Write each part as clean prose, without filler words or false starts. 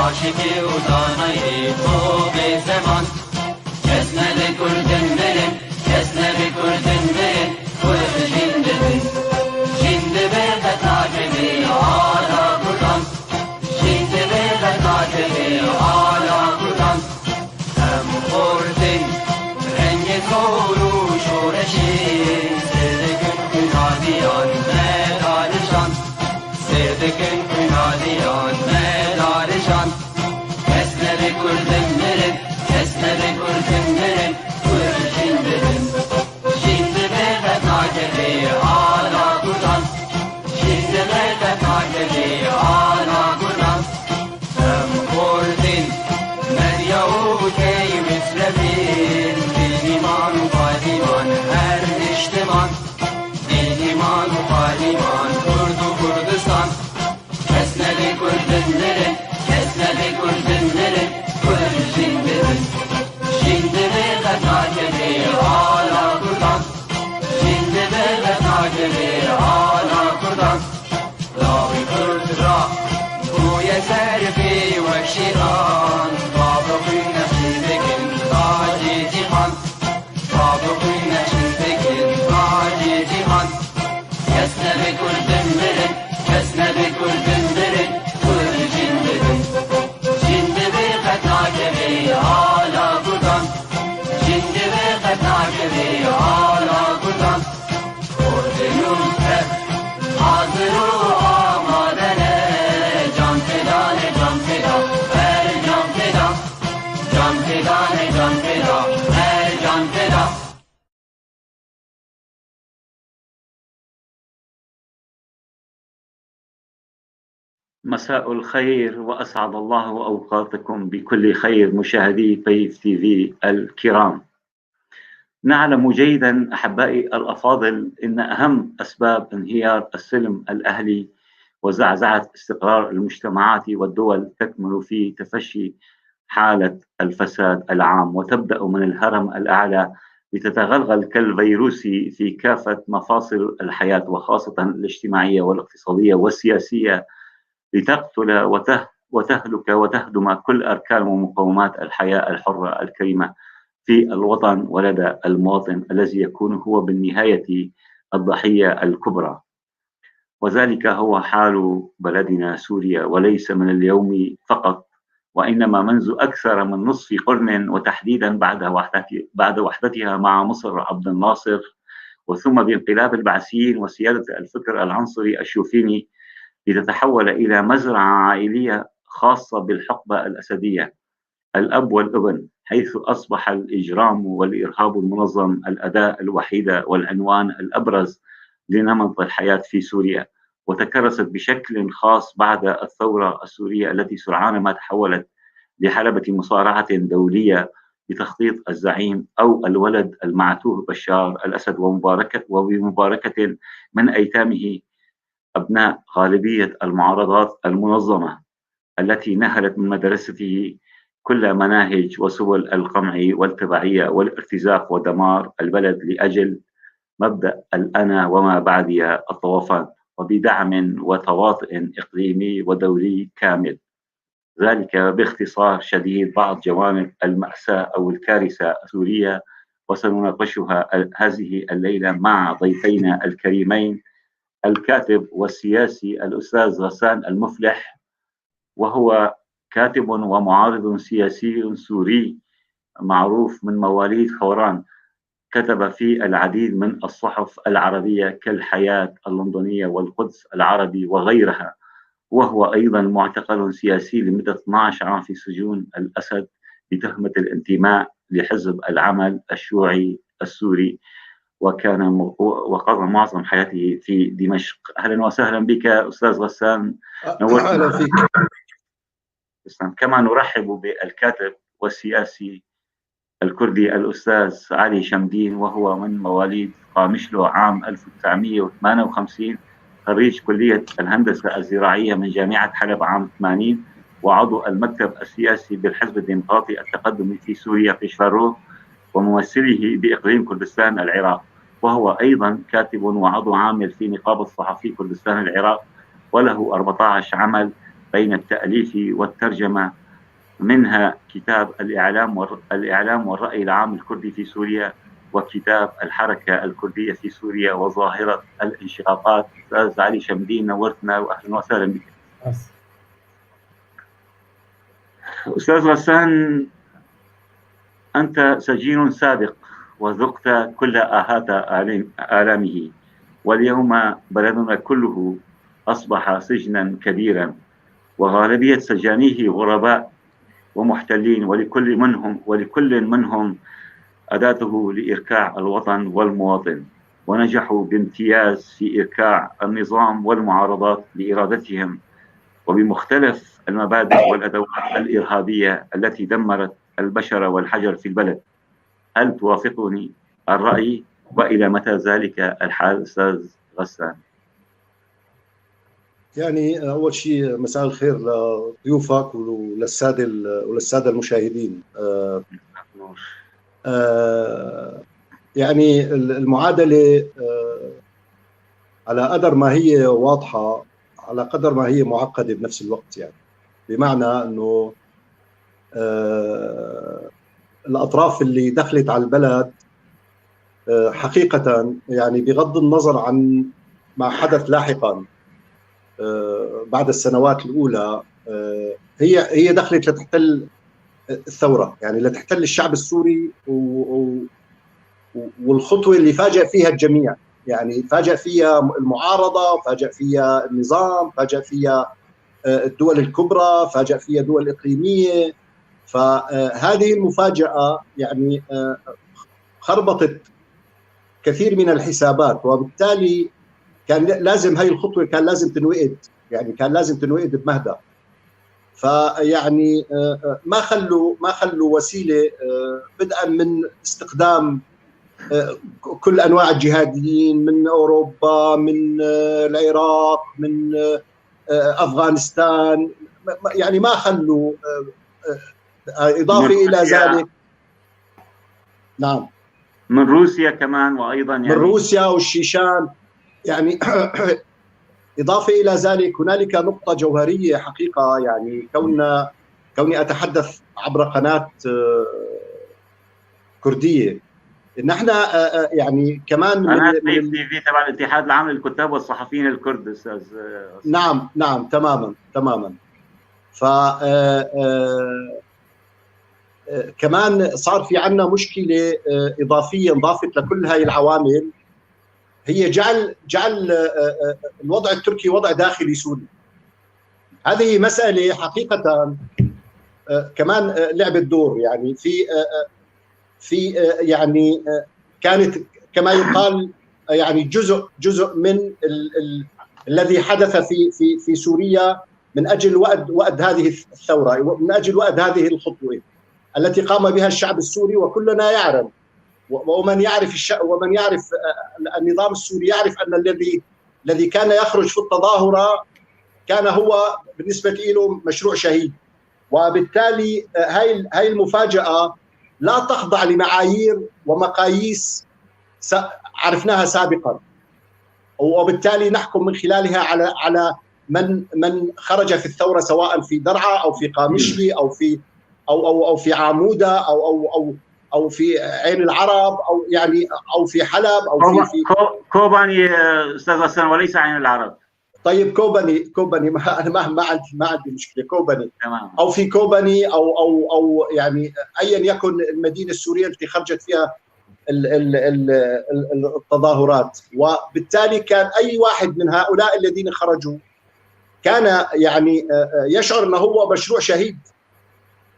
عاشقی و دانای تو به زمان کس نبکردن مرن کس نبکردن مرن کل جندن جند به قطعه آلا کردن جند به قطعه آلا کردن هم خوردن رنگ کورو شورشی سردکن کنادیان مدارشان سردکن کنادیان مدارشان کردن مرن کس نبکردن مرن کل جندن جند به قطعه آلا کردن جند به قطعه آلا کردن هم خوردن مریا و کی مصرفین دیمان و قادیمان هر اجتماع دیمان و قادیمان کرد و کردستان کس نبکردن مرن کس نبکردن مرن آلا کردن جند به قطعه آلا کردن لاغی کرد را گوی سرفی و شیطان بابقی نشید کن تاجی جهان بابقی نشید کن تاجی جهان کس نبکردن مرن کس نبکردن مرن کل جندن جند به قطعه آلا کردن جند به قطعه آلا کردن خوردنون که حاضر و آمادنه جان فدانه جان فدا هر جان فدا جان فدانه جان فدا هر جان فدا. مساء الخير وأسعد الله أوقاتكم بكل خير مشاهدي طيف تي في الكرام. نعلم جيدا أحبائي الأفاضل أن أهم أسباب انهيار السلم الأهلي وزعزعة استقرار المجتمعات والدول تكمن في تفشي حالة الفساد العام، وتبدأ من الهرم الأعلى لتتغلغل كالفيروس في كافة مفاصل الحياة وخاصة الاجتماعية والاقتصادية والسياسية، لتقتل وتهلك وتهدم كل أركان ومقومات الحياة الحرة الكريمة في الوطن ولدى المواطن الذي يكون هو بالنهاية الضحية الكبرى. وذلك هو حال بلدنا سوريا، وليس من اليوم فقط، وإنما منذ أكثر من نصف قرن، وتحديدا بعد وحدتها مع مصر عبد الناصر، وثم بانقلاب البعثيين وسيادة الفكر العنصري الشوفيني، لتتحول إلى مزرعة عائلية خاصة بالحقبة الأسدية، الأب والابن، حيث أصبح الإجرام والإرهاب المنظم الأداة الوحيدة والعنوان الأبرز لنمط الحياة في سوريا. وتكرست بشكل خاص بعد الثورة السورية التي سرعان ما تحولت لحلبة مصارعة دولية بتخطيط الزعيم أو الولد المعتوه بشار الأسد، وبمباركة من أيتامه أبناء غالبية المعارضات المنظمة التي نهلت من مدرسته كل مناهج وسبل القمع والتبعية والارتزاق ودمار البلد لأجل مبدأ الأنا وما بعدي الطوفان، وبدعم وتواطؤ إقليمي ودولي كامل. ذلك باختصار شديد بعض جوانب المأساة أو الكارثة السورية، وسنناقشها هذه الليلة مع ضيفينا الكريمين، الكاتب والسياسي الأستاذ غسان المفلح، وهو كاتب ومعارض سياسي سوري معروف من مواليد خوران. كتب في العديد من الصحف العربية كالحياة اللندنية والقدس العربي وغيرها، وهو أيضا معتقل سياسي لمدة 12 عام في سجون الأسد بتهمة الانتماء لحزب العمل الشيوعي السوري، وقضى معظم حياته في دمشق. أهلا وسهلا بك أستاذ غسان، نورتنا. أهلا فيك. كما نرحب بالكاتب والسياسي الكردي الأستاذ علي شمدين، وهو من مواليد قامشلو عام 1958، خريج كلية الهندسة الزراعية من جامعة حلب عام 80، وعضو المكتب السياسي بالحزب الديمقراطي التقدمي في سوريا في شفارو وممثله بإقليم كردستان العراق، وهو أيضا كاتب وعضو عامل في نقابة صحفي كردستان العراق، وله 14 عمل بين التأليف والترجمة، منها كتاب الإعلام والرأي العام الكردي في سوريا، وكتاب الحركة الكردية في سوريا وظاهرة الانشقاقات. أستاذ علي شمدين، نورتنا وأهلا وسهلا بك. أستاذ غسان، أنت سجين سابق وذقت كل آهات آلامه، واليوم بلدنا كله أصبح سجنا كبيرا، وغالبية سجانيه غرباء ومحتلين، ولكل منهم أداته لإركاع الوطن والمواطن، ونجحوا بامتياز في إركاع النظام والمعارضات لإرادتهم وبمختلف المبادئ والأدوات الإرهابية التي دمرت البشر والحجر في البلد. هل توافقني الرأي؟ وإلى متى ذلك الحال أستاذ غسان؟ يعني أول شيء مساء الخير لضيوفك وللسادة المشاهدين. يعني المعادلة على قدر ما هي واضحة على قدر ما هي معقدة بنفس الوقت، يعني بمعنى أنه الأطراف اللي دخلت على البلد حقيقة، يعني بغض النظر عن ما حدث لاحقا بعد السنوات الأولى، هي دخلت لتحتل الثورة، يعني لتحتل الشعب السوري، والخطوة اللي فاجأ فيها الجميع، يعني فاجأ فيها المعارضة، فاجأ فيها النظام، فاجأ فيها الدول الكبرى، فاجأ فيها دول إقليمية. فهذه المفاجأة يعني خربطت كثير من الحسابات، وبالتالي كان لازم هاي الخطوة كان لازم تنوئد، يعني كان لازم تنوئد بمهدى. فيعني ما خلوا وسيلة، بدءا من استخدام كل أنواع الجهاديين من أوروبا، من العراق، من أفغانستان، يعني ما خلوا. إضافة إلى ذلك، نعم، من روسيا كمان، وأيضا يعني من روسيا والشيشان، يعني إضافة إلى ذلك هنالك نقطة جوهرية حقيقة، يعني كوني أتحدث عبر قناة كردية، إن احنا يعني كمان قناة فايف تي في تبع الاتحاد العام للكتاب والصحفيين الكرد أستاذ. نعم تماما. ف كمان صار في عندنا مشكلة إضافية انضافت لكل هاي العوامل، هي جعل الوضع التركي وضع داخلي سوري. هذه مسألة حقيقة كمان لعبت دور، يعني في يعني كانت كما يقال يعني جزء من الذي حدث في سوريا من أجل وأد هذه الثورة، ومن أجل وأد هذه الخطوة التي قام بها الشعب السوري. وكلنا يعرف، ومن يعرف النظام السوري يعرف أن الذي كان يخرج في التظاهرة كان هو بالنسبة له مشروع شهيد. وبالتالي هاي المفاجأة لا تخضع لمعايير ومقاييس عرفناها سابقا، وبالتالي نحكم من خلالها على من خرج في الثورة، سواء في درعا أو في قامشلي أو في أو في عمودة أو في عين العرب، أو في حلب، أو في كوباني أستاذ غسان، وليس عين العرب. طيب كوباني أنا ما عندي مشكلة، كوباني تمام. أو في كوباني أو يعني أيا يكن المدينة السورية التي خرجت فيها التظاهرات، وبالتالي كان اي واحد من هؤلاء الذين خرجوا كان يعني يشعر انه هو مشروع شهيد.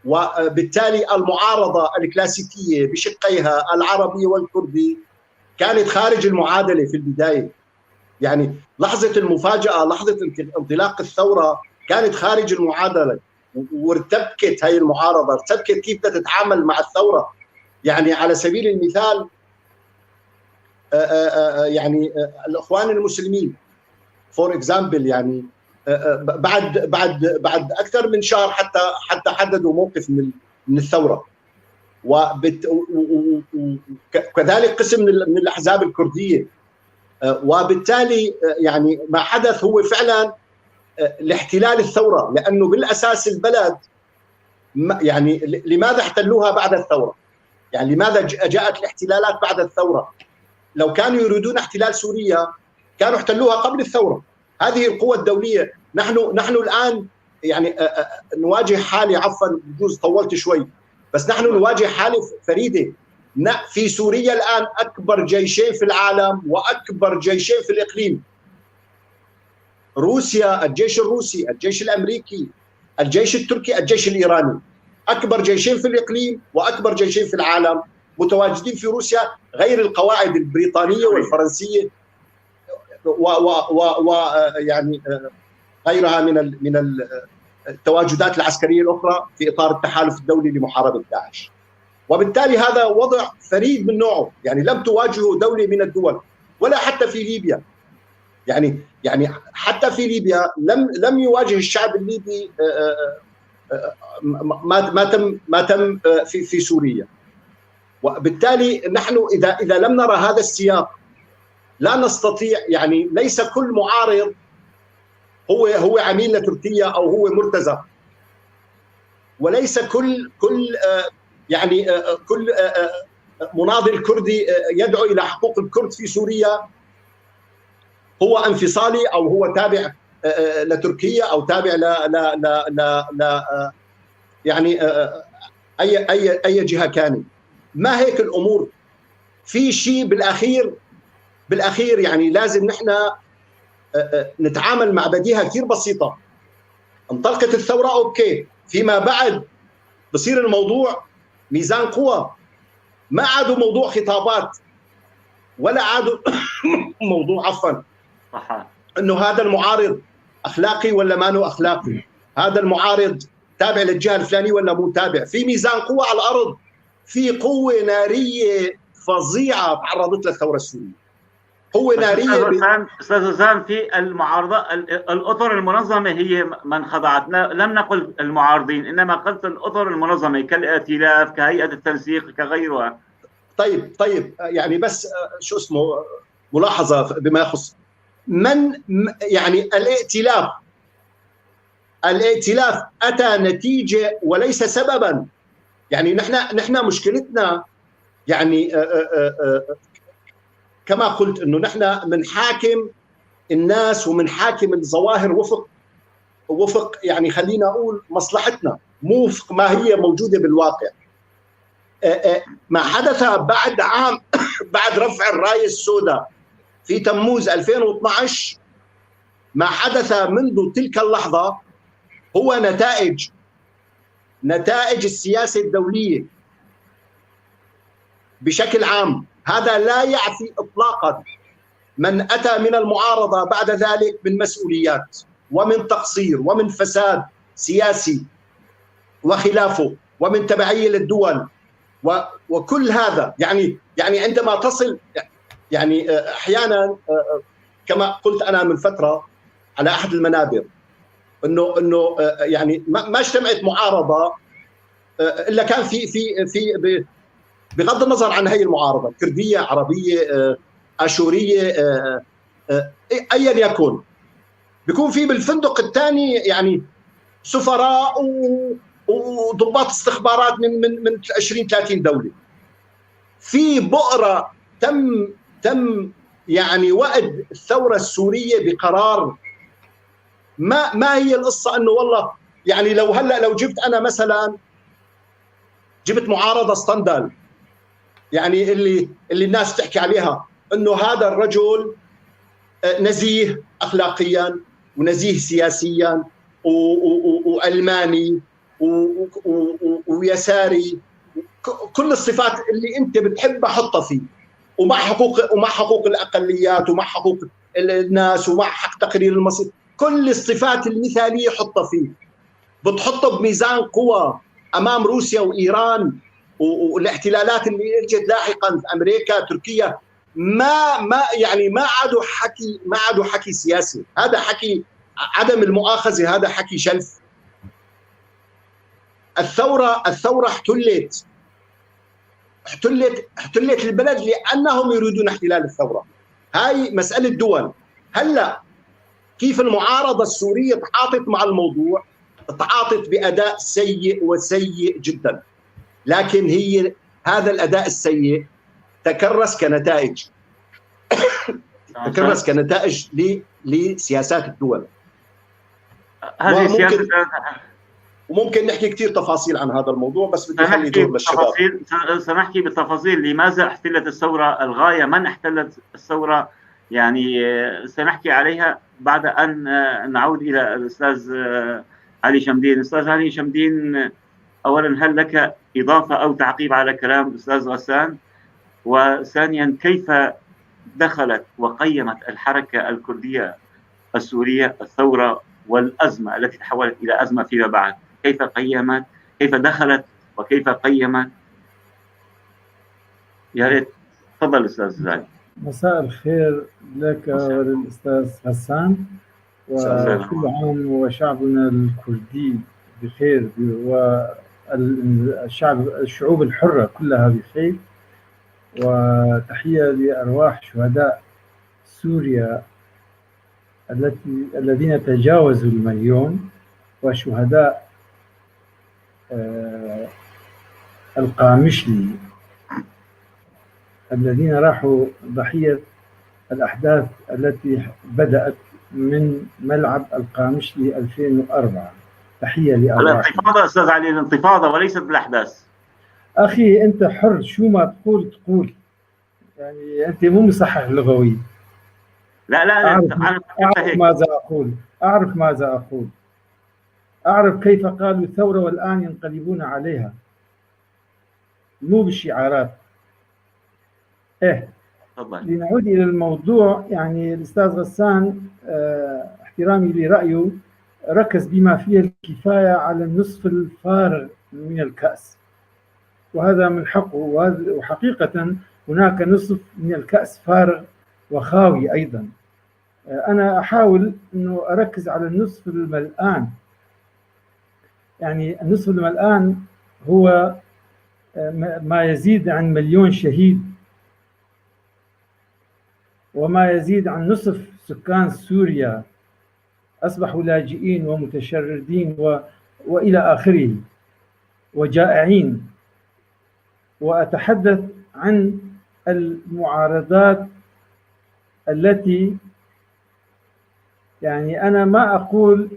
وبالتالي المعارضه الكلاسيكيه بشقيها العربي والكردي كانت خارج المعادله في البدايه. يعني لحظه المفاجاه، لحظه انطلاق الثوره كانت خارج المعادله، وارتبكت هي المعارضه، ارتبكت كيف تتعامل مع الثوره. يعني على سبيل المثال يعني الاخوان المسلمين فور اكزامبل، يعني بعد اكثر من شهر حتى حددوا موقف من الثوره، وكذلك قسم من الاحزاب الكرديه. وبالتالي يعني ما حدث هو فعلا لاحتلال الثوره، لانه بالاساس البلد يعني لماذا احتلوها بعد الثوره؟ يعني لماذا جاءت الاحتلالات بعد الثوره؟ لو كانوا يريدون احتلال سوريا كانوا احتلوها قبل الثوره. هذه القوى الدوليه. نحن الان يعني نواجه حاله، عفوا بجوز طولت شوي، بس نحن نواجه حاله فريده. في سوريا الان اكبر جيشين في العالم واكبر جيشين في الاقليم، روسيا، الجيش الروسي، الجيش الامريكي، الجيش التركي، الجيش الايراني. اكبر جيشين في الاقليم واكبر جيشين في العالم متواجدين في روسيا، غير القواعد البريطانيه والفرنسيه ويعني غيرها من التواجدات العسكريه الاخرى في اطار التحالف الدولي لمحاربه داعش. وبالتالي هذا وضع فريد من نوعه، يعني لم تواجهه دوله من الدول، ولا حتى في ليبيا. يعني حتى في ليبيا لم يواجه الشعب الليبي ما تم في سوريا. وبالتالي نحن اذا لم نرى هذا السياق لا نستطيع، يعني ليس كل معارض هو عميل لتركيا او هو مرتزق، وليس كل يعني كل مناضل كردي يدعو الى حقوق الكرد في سوريا هو انفصالي او هو تابع لتركيا او تابع ل يعني اي جهه كانت. ما هيك الامور. في شيء بالاخير يعني لازم نحن نتعامل مع بديهه كثير بسيطه. انطلقت الثوره اوكي، فيما بعد بصير الموضوع ميزان قوى، ما عادوا موضوع خطابات، ولا عادوا موضوع عفوا انه هذا المعارض اخلاقي ولا ما هو اخلاقي، هذا المعارض تابع للجهه الفلانيه ولا مو تابع. في ميزان قوى على الارض، في قوه ناريه فظيعه تعرضت للثوره السوريه، قوه ناريه. استاذ وسام، في المعارضه الاطر المنظمه هي من خضعت، لم نقل المعارضين انما قلت الاطر المنظمه كالائتلاف، كهيئه التنسيق، كغيرها. طيب يعني بس شو اسمه ملاحظه بما يخص من يعني الائتلاف اتى نتيجه وليس سببا. يعني نحن مشكلتنا يعني كما قلت انه نحن منحاكم الناس ومنحاكم الظواهر وفق يعني خلينا اقول مصلحتنا، مو وفق ما هي موجوده بالواقع. ما حدث بعد عام بعد رفع الرايه السوداء في تموز 2012، ما حدث منذ تلك اللحظه هو نتائج السياسه الدوليه بشكل عام. هذا لا يعفي اطلاقا من اتى من المعارضه بعد ذلك من مسؤوليات ومن تقصير ومن فساد سياسي وخلافه ومن تبعيه للدول وكل هذا. يعني عندما تصل يعني احيانا كما قلت انا من فتره على احد المنابر انه يعني ما اجتمعت معارضه الا كان في بغض النظر عن هي المعارضه كرديه، عربيه، اشوريه، ايا يكن، بيكون في بالفندق الثاني يعني سفراء وضباط استخبارات من 20-30 دوله. في بؤره تم يعني وأد الثوره السوريه بقرار. ما هي القصه انه والله يعني لو جبت انا مثلا جبت معارضه ستاندال يعني اللي الناس تحكي عليها انه هذا الرجل نزيه اخلاقيا ونزيه سياسيا وعلماني ويساري، كل الصفات اللي انت بتحبها حطها فيه، ومع حقوق الاقليات ومع حقوق الناس ومع حق تقرير المصير، كل الصفات المثاليه حطها فيه. بتحطه بميزان قوى امام روسيا وايران والاحتلالات اللي اجت لاحقا في امريكا تركيا، ما عادوا حكي سياسي، هذا حكي عدم المؤاخذه، هذا حكي شلف. الثوره احتلت البلد لانهم يريدون احتلال الثوره. هاي مساله دول. هلا كيف المعارضه السوريه تعاطت مع الموضوع؟ تعاطت باداء سيء وسيء جدا، لكن هذا الاداء السيء تكرس كنتائج لسياسات الدول. هذه سياسة. وممكن نحكي كثير تفاصيل عن هذا الموضوع، بس بدي اخلي دور للشباب. سنحكي بالتفاصيل لماذا احتلت الثورة، الغاية، من احتلت الثورة، يعني سنحكي عليها بعد أن نعود إلى الأستاذ علي شمدين. أستاذ علي شمدين، أولا هل لك إضافة أو تعقيب على كلام الأستاذ غسان؟ وثانيا كيف دخلت وقيمت الحركة الكردية السورية الثورة والأزمة التي تحولت إلى أزمة فيما بعد؟ كيف قيمت، كيف دخلت وكيف قيمت؟ يا ريت تفضل أستاذ زاهد. مساء الخير لك وللأستاذ غسان، وكل عام وشعبنا الكردي بخير، والشعوب الحرة كلها بخير. وتحية لأرواح شهداء سوريا الذين تجاوزوا 1,000,000، وشهداء القامشلي الذين راحوا ضحية الأحداث التي بدأت من ملعب القامشلي 2004. تحية لأرواح. الانتفاضة أستاذ علي، الانتفاضة وليست الأحداث. أخي أنت حر، شو ما تقول، يعني أنت مو مصحح لغوي. لا أعرف ماذا أقول، أعرف كيف قالوا الثورة والآن ينقلبون عليها، مو بالشعارات. لنعود إلى الموضوع. يعني الأستاذ غسان احترامي لرأيه ركز بما فيه الكفاية على النصف الفارغ من الكأس، وهذا من حقه، وحقيقة هناك نصف من الكأس فارغ وخاوي أيضا. أنا أحاول أنه أركز على النصف الملآن. يعني النصف الملآن هو ما يزيد عن 1,000,000 شهيد، وما يزيد عن نصف سكان سوريا أصبحوا لاجئين ومتشردين وإلى آخره، وجائعين. وأتحدث عن المعارضات التي، يعني أنا ما أقول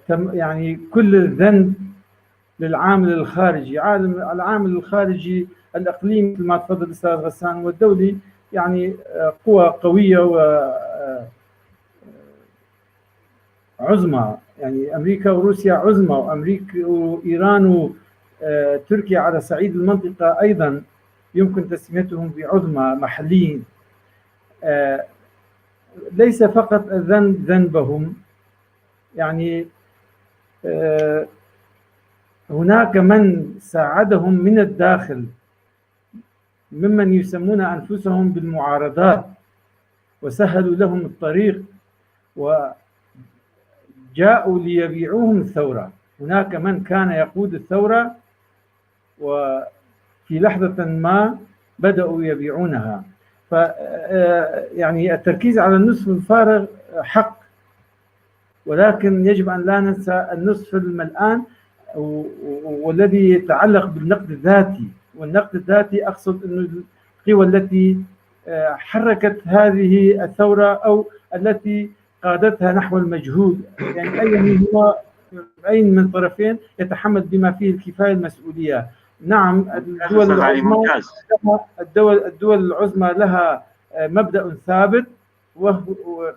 يعني كل الذنب للعامل الخارجي. العامل الخارجي الإقليمي مثل ما تفضل الأستاذ غسان، والدولي يعني قوى قوية وعظمى، يعني أمريكا وروسيا عظمى، وأمريكا وإيران وتركيا على صعيد المنطقة أيضا يمكن تسميتهم بعظمى محليين. ليس فقط الذنب ذنبهم، يعني هناك من ساعدهم من الداخل ممن يسمون أنفسهم بالمعارضات، وسهلوا لهم الطريق وجاءوا ليبيعوهم الثورة. هناك من كان يقود الثورة وفي لحظة ما بدأوا يبيعونها. يعني التركيز على النصف الفارغ حق، ولكن يجب أن لا ننسى النصف الملآن، والذي يتعلق بالنقد الذاتي. والنقد الذاتي أقصد أن القوى التي حركت هذه الثورة أو التي قادتها نحو المجهول، يعني أي من طرفين يتحمل بما فيه الكفاية المسؤولية. نعم الدول العظمى الدول العظمى لها مبدأ ثابت،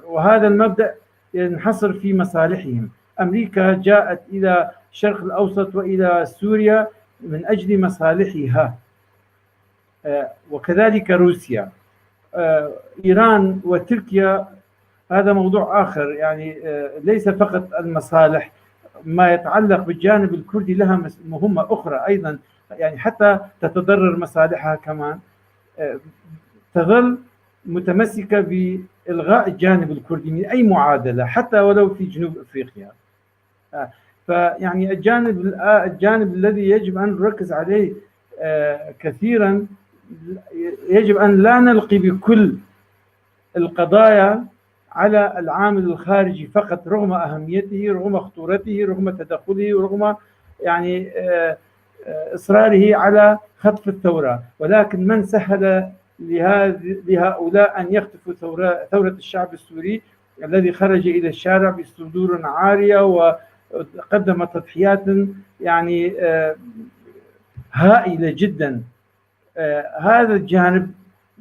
وهذا المبدأ ينحصر في مصالحهم. أمريكا جاءت إلى الشرق الأوسط وإلى سوريا من أجل مصالحها، وكذلك روسيا. إيران وتركيا هذا موضوع آخر، يعني ليس فقط المصالح، ما يتعلق بالجانب الكردي لها مهمة أخرى أيضا، يعني حتى تتضرر مصالحها كمان، تظل متمسكة بإلغاء الجانب الكردي من أي معادلة حتى ولو في جنوب أفريقيا. فيعني الجانب الذي يجب أن نركز عليه كثيرا، يجب أن لا نلقي بكل القضايا على العامل الخارجي فقط، رغم أهميته، رغم خطورته، رغم تدخله، ورغم يعني إصراره على خطف الثورة. ولكن من سهل لهؤلاء أن يخطفوا ثورة الشعب السوري الذي خرج إلى الشارع بصدور عارية وقدم تضحيات يعني هائلة جدا؟ هذا الجانب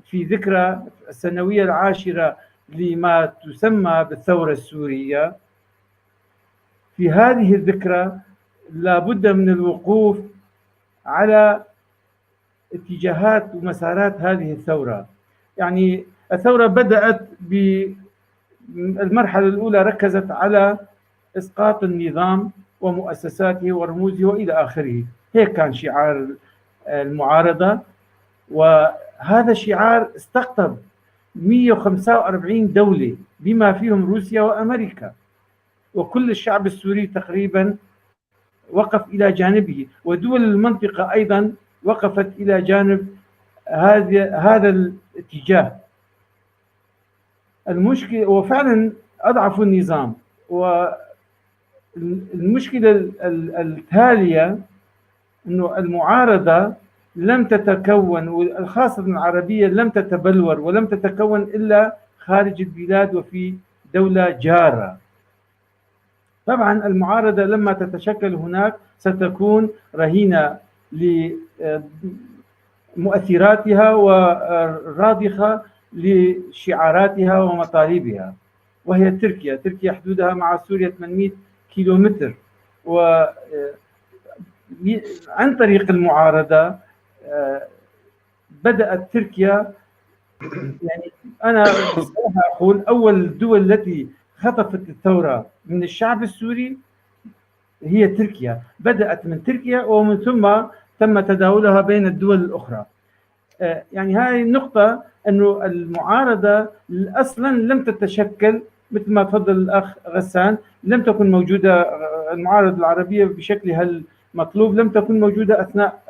في ذكرى السنوية العاشرة لما تسمى بالثورة السورية، في هذه الذكرى لابد من الوقوف على اتجاهات ومسارات هذه الثورة. يعني الثورة بدأت بالمرحلة الأولى، ركزت على إسقاط النظام ومؤسساته ورموزه وإلى آخره، هيك كان شعار المعارضة، وهذا الشعار استقطب 145 دولة بما فيهم روسيا وأمريكا، وكل الشعب السوري تقريبا وقف إلى جانبه، ودول المنطقة أيضا وقفت إلى جانب هذا الاتجاه. المشكلة وفعلا أضعفوا النظام، والمشكلة التالية أنه المعارضة لم تتكون، والخاصة العربية لم تتبلور ولم تتكون إلا خارج البلاد وفي دولة جارة. طبعا المعارضة لما تتشكل هناك ستكون رهينة لمؤثراتها وراضخة لشعاراتها ومطالبها، وهي تركيا حدودها مع سوريا 800 كيلومتر، وعن طريق المعارضة بدأت تركيا، يعني أنا بصراحة أقول أول الدول التي خطفت الثورة من الشعب السوري هي تركيا، بدأت من تركيا ومن ثم تم تداولها بين الدول الأخرى. يعني هذه النقطة، أنه المعارضة أصلا لم تتشكل مثل ما تفضل الأخ غسان، لم تكن موجودة المعارضة العربية بشكلها المطلوب، لم تكن موجودة أثناء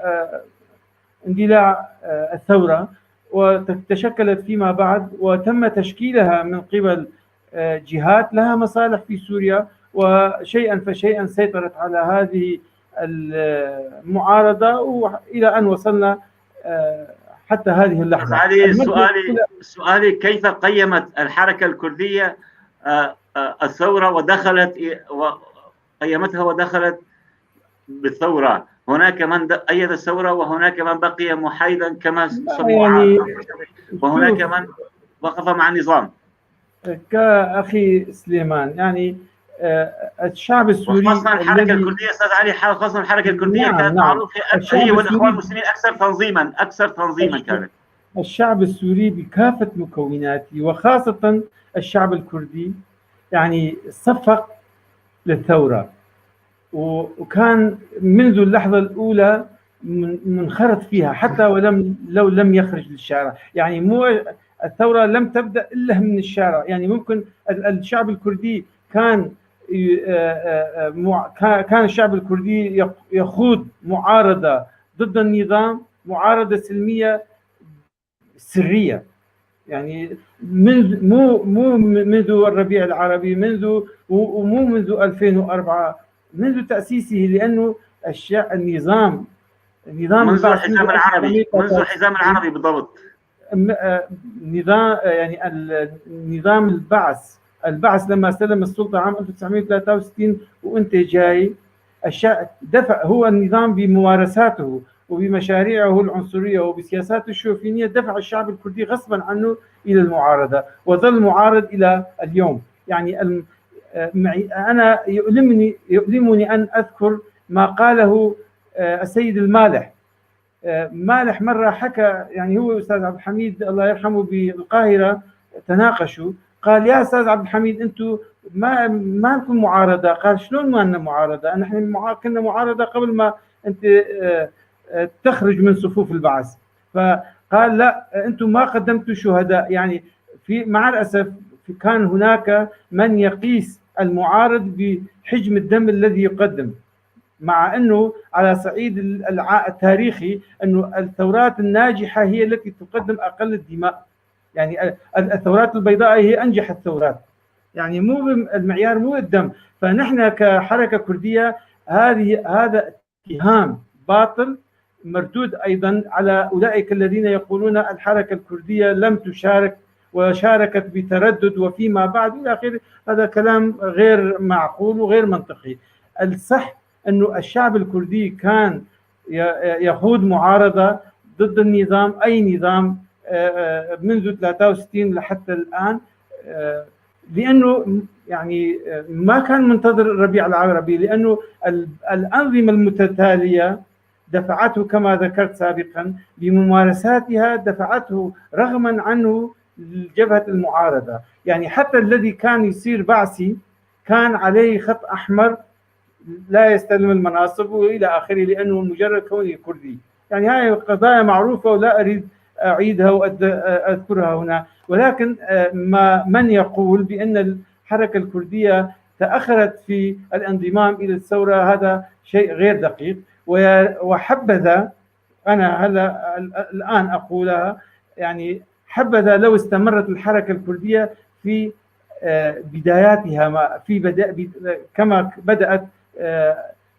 اندلاع الثورة، وتشكلت فيما بعد وتم تشكيلها من قبل جهات لها مصالح في سوريا، وشيئا فشيئا سيطرت على هذه المعارضة وإلى أن وصلنا حتى هذه اللحظة. علي سؤالي كيف قيمت الحركة الكردية الثورة وقيمتها ودخلت بالثورة؟ هناك من أيد الثورة وهناك من بقي محايدا كما سموها، وهناك من وقف مع النظام. كأخي سليمان، يعني الشعب السوري خاصة الحركة الكردية أستاذ علي، خاصة الحركة الكردية كانت معروفة هي والإخوان المسلمين أكثر تنظيما كانت. الشعب السوري بكافة مكوناته وخاصة الشعب الكردي يعني صفق للثورة، وكان منذ اللحظة الأولى منخرط فيها حتى لو لم يخرج للشارع. يعني مو الثورة لم تبدأ إلا من الشارع، يعني ممكن الشعب الكردي كان الشعب الكردي يخوض معارضة ضد النظام، معارضة سلمية سرية، يعني مو منذ الربيع العربي، منذ 2004، منذ تأسيسه، لأنه النظام منذ الحزام العربي بالضبط، نظام يعني النظام البعث لما استلم السلطة عام 1963 وانت جاي، دفع هو النظام بممارساته وبمشاريعه العنصرية وبسياساته الشوفينية دفع الشعب الكردي غصبا عنه إلى المعارضة، وظل معارض إلى اليوم. يعني أنا يؤلمني أن أذكر ما قاله السيد المالح. مالح مرة حكى، يعني هو أستاذ عبد الحميد الله يرحمه بالقاهرة تناقشوا، قال يا أستاذ عبد الحميد أنتم ما لكم معارضة. قال شلون ما لنا معارضة؟ نحن كنا معارضة قبل ما أنت تخرج من صفوف البعث. فقال لا، أنتم ما قدمتوا شهداء. يعني مع الأسف كان هناك من يقيس المعارض بحجم الدم الذي يقدم، مع أنه على صعيد التاريخي أنه الثورات الناجحة هي التي تقدم أقل الدماء. يعني الثورات البيضاء هي أنجح الثورات، يعني مو المعيار مو الدم. فنحن كحركة كردية هذا اتهام باطل مردود أيضا على أولئك الذين يقولون الحركة الكردية لم تشارك وشاركت بتردد وفيما بعد إلى آخره. هذا كلام غير معقول وغير منطقي. الصح أنه الشعب الكردي كان يخوض معارضة ضد النظام، أي نظام، منذ 63 لحتى الآن، لأنه يعني ما كان منتظر الربيع العربي، لأنه الأنظمة المتتالية دفعته كما ذكرت سابقا بممارساتها، دفعته رغما عنه لجبهة المعارضة. يعني حتى الذي كان يصير بعثي كان عليه خط أحمر، لا يستلم المناصب وإلى آخره، لأنه مجرد كونه كردي. يعني هاي قضايا معروفة ولا أريد أعيدها وأذكرها هنا. ولكن من يقول بأن الحركة الكردية تأخرت في الانضمام إلى الثورة هذا شيء غير دقيق. وحبذا، أنا هلا الآن أقولها، يعني حبذا لو استمرت الحركة الكردية في بداياتها كما بدأت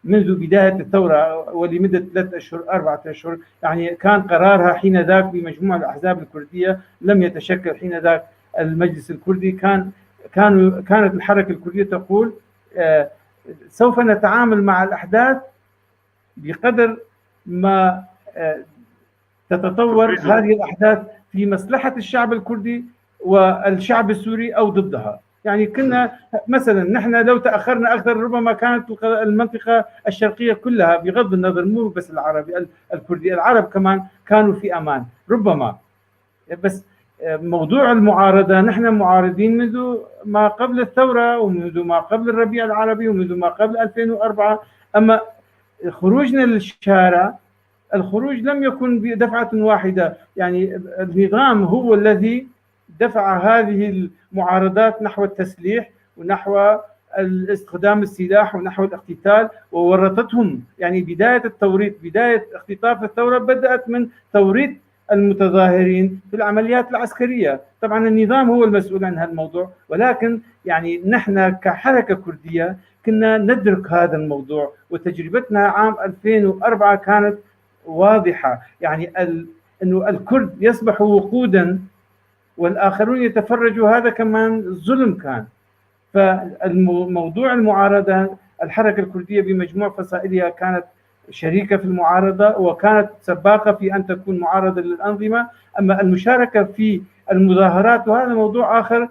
منذ بداية الثورة ولمدة 3 أشهر 4 أشهر. يعني كان قرارها حين ذاك بمجموع الأحزاب الكردية، لم يتشكل حين ذاك المجلس الكردي. كانت الحركة الكردية تقول سوف نتعامل مع الأحداث بقدر ما تتطور هذه الأحداث في مصلحة الشعب الكردي والشعب السوري أو ضدها. يعني كنا مثلا نحن لو تأخرنا أكثر ربما كانت المنطقة الشرقية كلها، بغض النظر مو بس العربي الكردي، العرب كمان كانوا في أمان ربما. بس موضوع المعارضة، نحن معارضين منذ ما قبل الثورة ومنذ ما قبل الربيع العربي ومنذ ما قبل 2004. أما خروجنا للشارع، الخروج لم يكن بدفعة واحدة. يعني النظام هو الذي دفع هذه المعارضات نحو التسليح ونحو استخدام السلاح ونحو الاقتتال، وورطتهم. يعني بداية التوريط، بداية اختطاف الثورة بدأت من توريط المتظاهرين في العمليات العسكرية. طبعا النظام هو المسؤول عن هذا الموضوع، ولكن يعني نحن كحركة كردية كنا ندرك هذا الموضوع، وتجربتنا عام 2004 كانت واضحة. يعني أنه الكرد يصبحوا وقودا والآخرون يتفرجوا، هذا كمان ظلم كان. فالموضوع المعارضة، الحركة الكردية بمجموع فصائلها كانت شريكة في المعارضة، وكانت سباقة في أن تكون معارضة للأنظمة. أما المشاركة في المظاهرات وهذا موضوع آخر.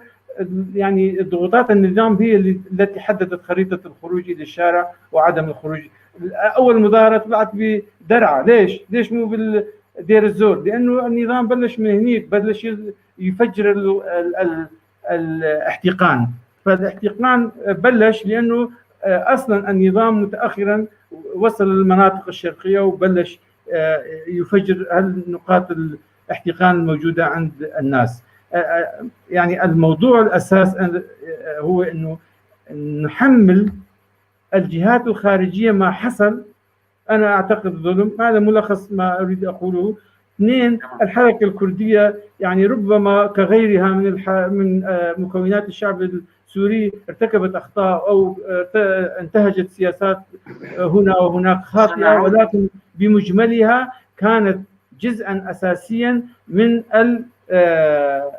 يعني ضغوطات النظام هي التي حددت خريطة الخروج إلى الشارع وعدم الخروج. أول مظاهرة طلعت بدرعا، ليش مو بالدير الزور؟ لأنه النظام بلش من هنيك، بلش يفجر الاحتقان. فالاحتقان بلش لأنه أصلا النظام متأخرا وصل للمناطق الشرقية وبلش يفجر نقاط الاحتقان الموجودة عند الناس. يعني الموضوع الأساس هو أنه نحمل الجهات الخارجية ما حصل. أنا أعتقد ظلم، هذا ملخص ما أريد أقوله. 2، الحركة الكردية يعني ربما كغيرها من مكونات الشعب السوري ارتكبت أخطاء أو انتهجت سياسات هنا وهناك خاطئة، ولكن بمجملها كانت جزءا أساسيا من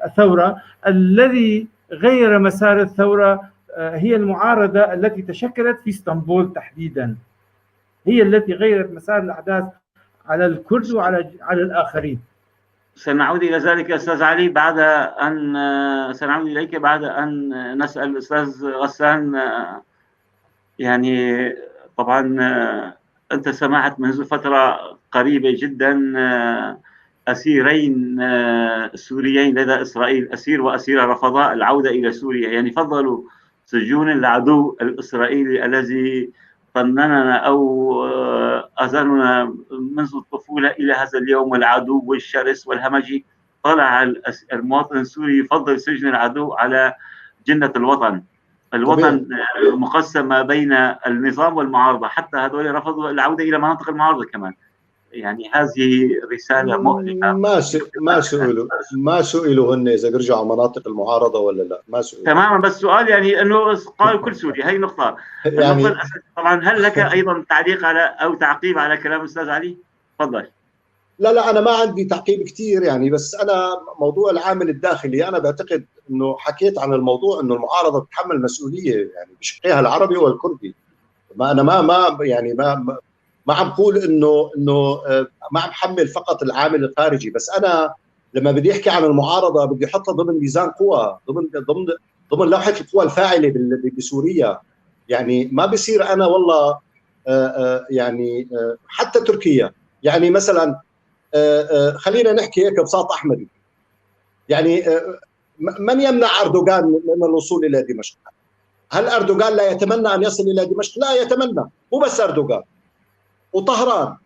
الثورة. الذي غير مسار الثورة هي المعارضة التي تشكلت في اسطنبول تحديدا، هي التي غيرت مسار الأحداث على الكرد وعلى الآخرين. سنعود إلى ذلك أستاذ علي سنعود إليك بعد أن نسأل الأستاذ غسان. يعني طبعا أنت سمعت منذ فترة قريبة جدا أسيرين سوريين لدى إسرائيل، أسير وأسيرة رفضا العودة إلى سوريا، يعني فضلوا سجون العدو الإسرائيلي الذي طنننا أو أذننا منذ الطفولة إلى هذا اليوم، العدو والشرس والهمجي. طلع المواطن السوري يفضل سجن العدو على جنة الوطن. الوطن مقسم ما بين النظام والمعارضة، حتى هذول رفضوا العودة إلى مناطق المعارضة كمان. يعني هذه رسالة مؤلمة. ما سئلوا هن إذا بيرجعوا مناطق المعارضة ولا لا، ما سئلوا تماما. بس السؤال يعني أنه قالوا كل سوريا، هي نقطة. يعني طبعا هل لك أيضا تعليق على أو تعقيب على كلام الأستاذ علي؟ تفضل. لا أنا ما عندي تعقيب كثير يعني، بس أنا موضوع العامل الداخلي أنا بعتقد إنه حكيت عن الموضوع، إنه المعارضة تتحمل مسؤولية يعني بشقها العربي والكردي. ما أنا ما يعني ما عم بقول إنه ما عم حمل فقط العامل الخارجي، بس أنا لما بدي أحكي عن المعارضة بدي أحطها ضمن ميزان قوى، ضمن لوحة القوى الفاعلة بسوريا. يعني ما بصير أنا والله يعني حتى تركيا، يعني مثلا خلينا نحكي هيك ببساطة أحمدي، يعني من يمنع أردوغان من الوصول إلى دمشق؟ هل أردوغان لا يتمنى أن يصل إلى دمشق؟ لا يتمنى، مو بس أردوغان، وطهران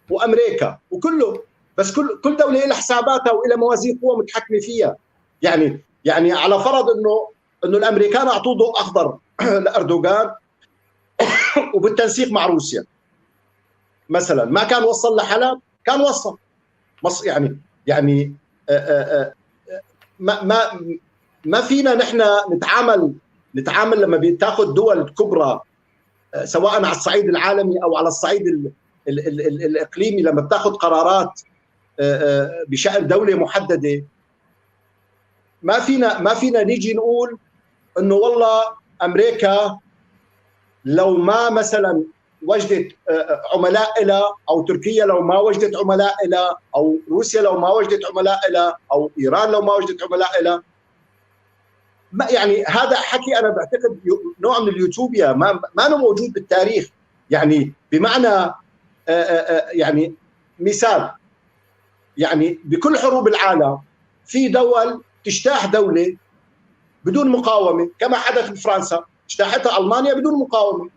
وأمريكا وكله، بس كل دولة لها حساباتها وإلى موازين قوة متحكمة فيها. يعني على فرض إنه الأمريكان أعطوا ضوء أخضر لأردوغان وبالتنسيق مع روسيا مثلا، ما كان وصل لحلب؟ كان وصل. يعني ما فينا نحن نتعامل لما بتاخذ دول كبرى سواء على الصعيد العالمي او على الصعيد الاقليمي، لما بتاخذ قرارات بشأن دولة محددة، ما فينا نيجي نقول انه والله امريكا لو ما مثلا وجدت عملاء لها، او تركيا لو ما وجدت عملاء لها، او روسيا لو ما وجدت عملاء لها، او ايران لو ما وجدت عملاء لها. يعني هذا حكي انا بعتقد نوع من اليوتوبيا ما موجود بالتاريخ. يعني بمعنى يعني مثال، يعني بكل حروب العالم في دول تجتاح دولة بدون مقاومة، كما حدث بفرنسا، اجتاحتها ألمانيا بدون مقاومة،